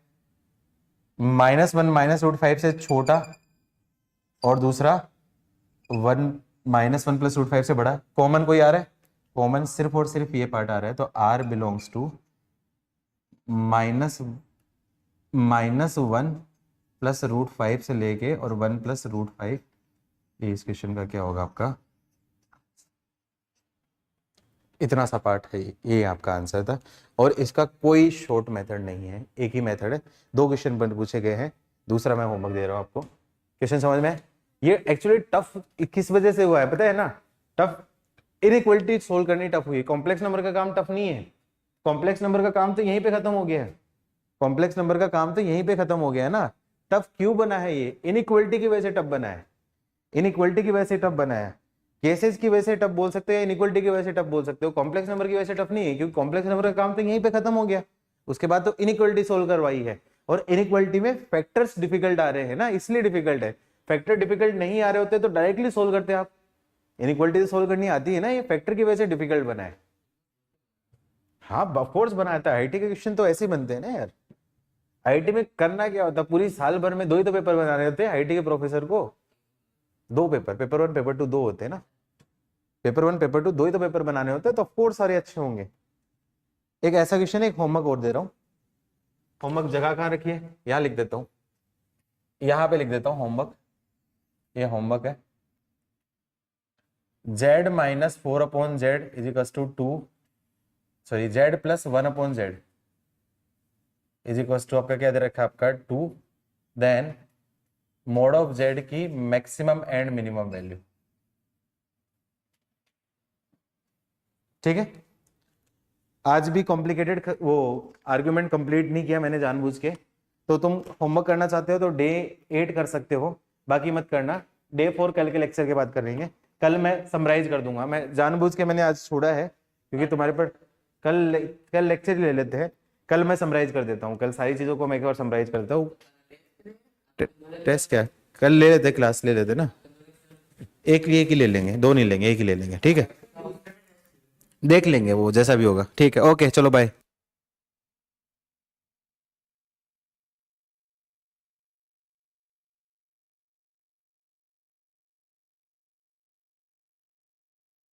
-1 -√5 से छोटा और दूसरा 1 -1 + √5 से बड़ा। कॉमन कोई आ रहा है? कॉमन सिर्फ और सिर्फ ये पार्ट आ रहा है, तो r बिलोंग्स टू -1 + √5 से लेके और 1 + √5। ये इस क्वेश्चन का क्या होगा आपका? इतना सा पार्ट है, ये आपका आंसर था। और इसका कोई शॉर्ट मेथड नहीं है, एक ही मेथड है। 2 क्वेश्चन पूछे गए हैं, दूसरा मैं होमवर्क दे रहा हूं आपको। क्वेश्चन समझ में? ये एक्चुअली टफ किस वजह से हुआ है पता है ना? टफ इनइक्वालिटी सोल्व करनी टफ हुई है। कॉम्प्लेक्स नंबर का काम टफ नहीं है। कॉम्प्लेक्स नंबर का काम तो यहीं पे खत्म हो गया है। कॉम्प्लेक्स नंबर का काम तो यहीं पे खत्म हो गया है ना। टफ क्यों बना है? ये इनइक्वालिटी की वजह से टफ बना है। इनइक्वालिटी की वजह से टफ बना है। केसेस की वजह से टफ बोल सकते हैं, इनइक्वालिटी की वजह से टफ बोल सकते हो। कॉम्प्लेक्स नंबर की वजह से टफ नहीं है, क्योंकि कॉम्प्लेक्स नंबर का काम तो यहीं पे खत्म हो गया। उसके बाद तो इनइक्वालिटी सोल्व करवाई है, और इनइक्वालिटी में फैक्टर्स डिफिकल्ट आ रहे हैं ना, इसलिए डिफिकल्ट है। फैक्टर डिफिकल्ट नहीं आ रहे होते तो डायरेक्टली सोल्व करते आप। इनइक्वालिटी सोल्व करनी आती है ना, ये फैक्टर की वजह से डिफिकल्ट बना है। हाँ ऑफकोर्स बनाया था। आईटी के क्वेश्चन तो ऐसे ही बनते हैं ना यार। आईटी में करना क्या होता है, पूरी साल भर में 2 ही तो पेपर बनाने होते हैं आईटी के प्रोफेसर को। 2 पेपर, पेपर 1 पेपर 2 2 होते हैं ना। पेपर 1 पेपर 2 2 ही तो पेपर बनाने होते हैं, तो ऑफकोर्स सारे अच्छे होंगे। एक ऐसा क्वेश्चन है, एक होमवर्क और दे रहा हूँ। होमवर्क जगह कहाँ रखिए? यहाँ लिख देता हूँ, यहाँ पे लिख देता हूँ होमवर्क। ये होमवर्क है। z - 4/z = 2, sorry z + 1/z = आपका क्या दे रखा है? आपका 2। देन मोड ऑफ z की मैक्सिमम एंड मिनिमम वैल्यू। ठीक है। आज भी कॉम्प्लिकेटेड वो आर्ग्यूमेंट कंप्लीट नहीं किया मैंने जानबूझ के। तो तुम होमवर्क करना चाहते हो तो डे 8 कर सकते हो, बाकी मत करना। डे 4 कल के लेक्चर के बाद करेंगे। कल मैं समराइज कर दूंगा। मैं जानबूझ के मैंने आज छोड़ा है, क्योंकि तुम्हारे पर कल लेक्चर ले लेते हैं। कल मैं समराइज कर देता हूँ, कल सारी चीजों को मैं एक बार समराइज करता हूँ। टेस्ट क्या? कल ले लेते, क्लास ले लेते ना। एक ही ले लेंगे, 2 नहीं लेंगे, एक ही ले लेंगे। ठीक है, देख लेंगे वो जैसा भी होगा। ठीक है, ओके, चलो बाय।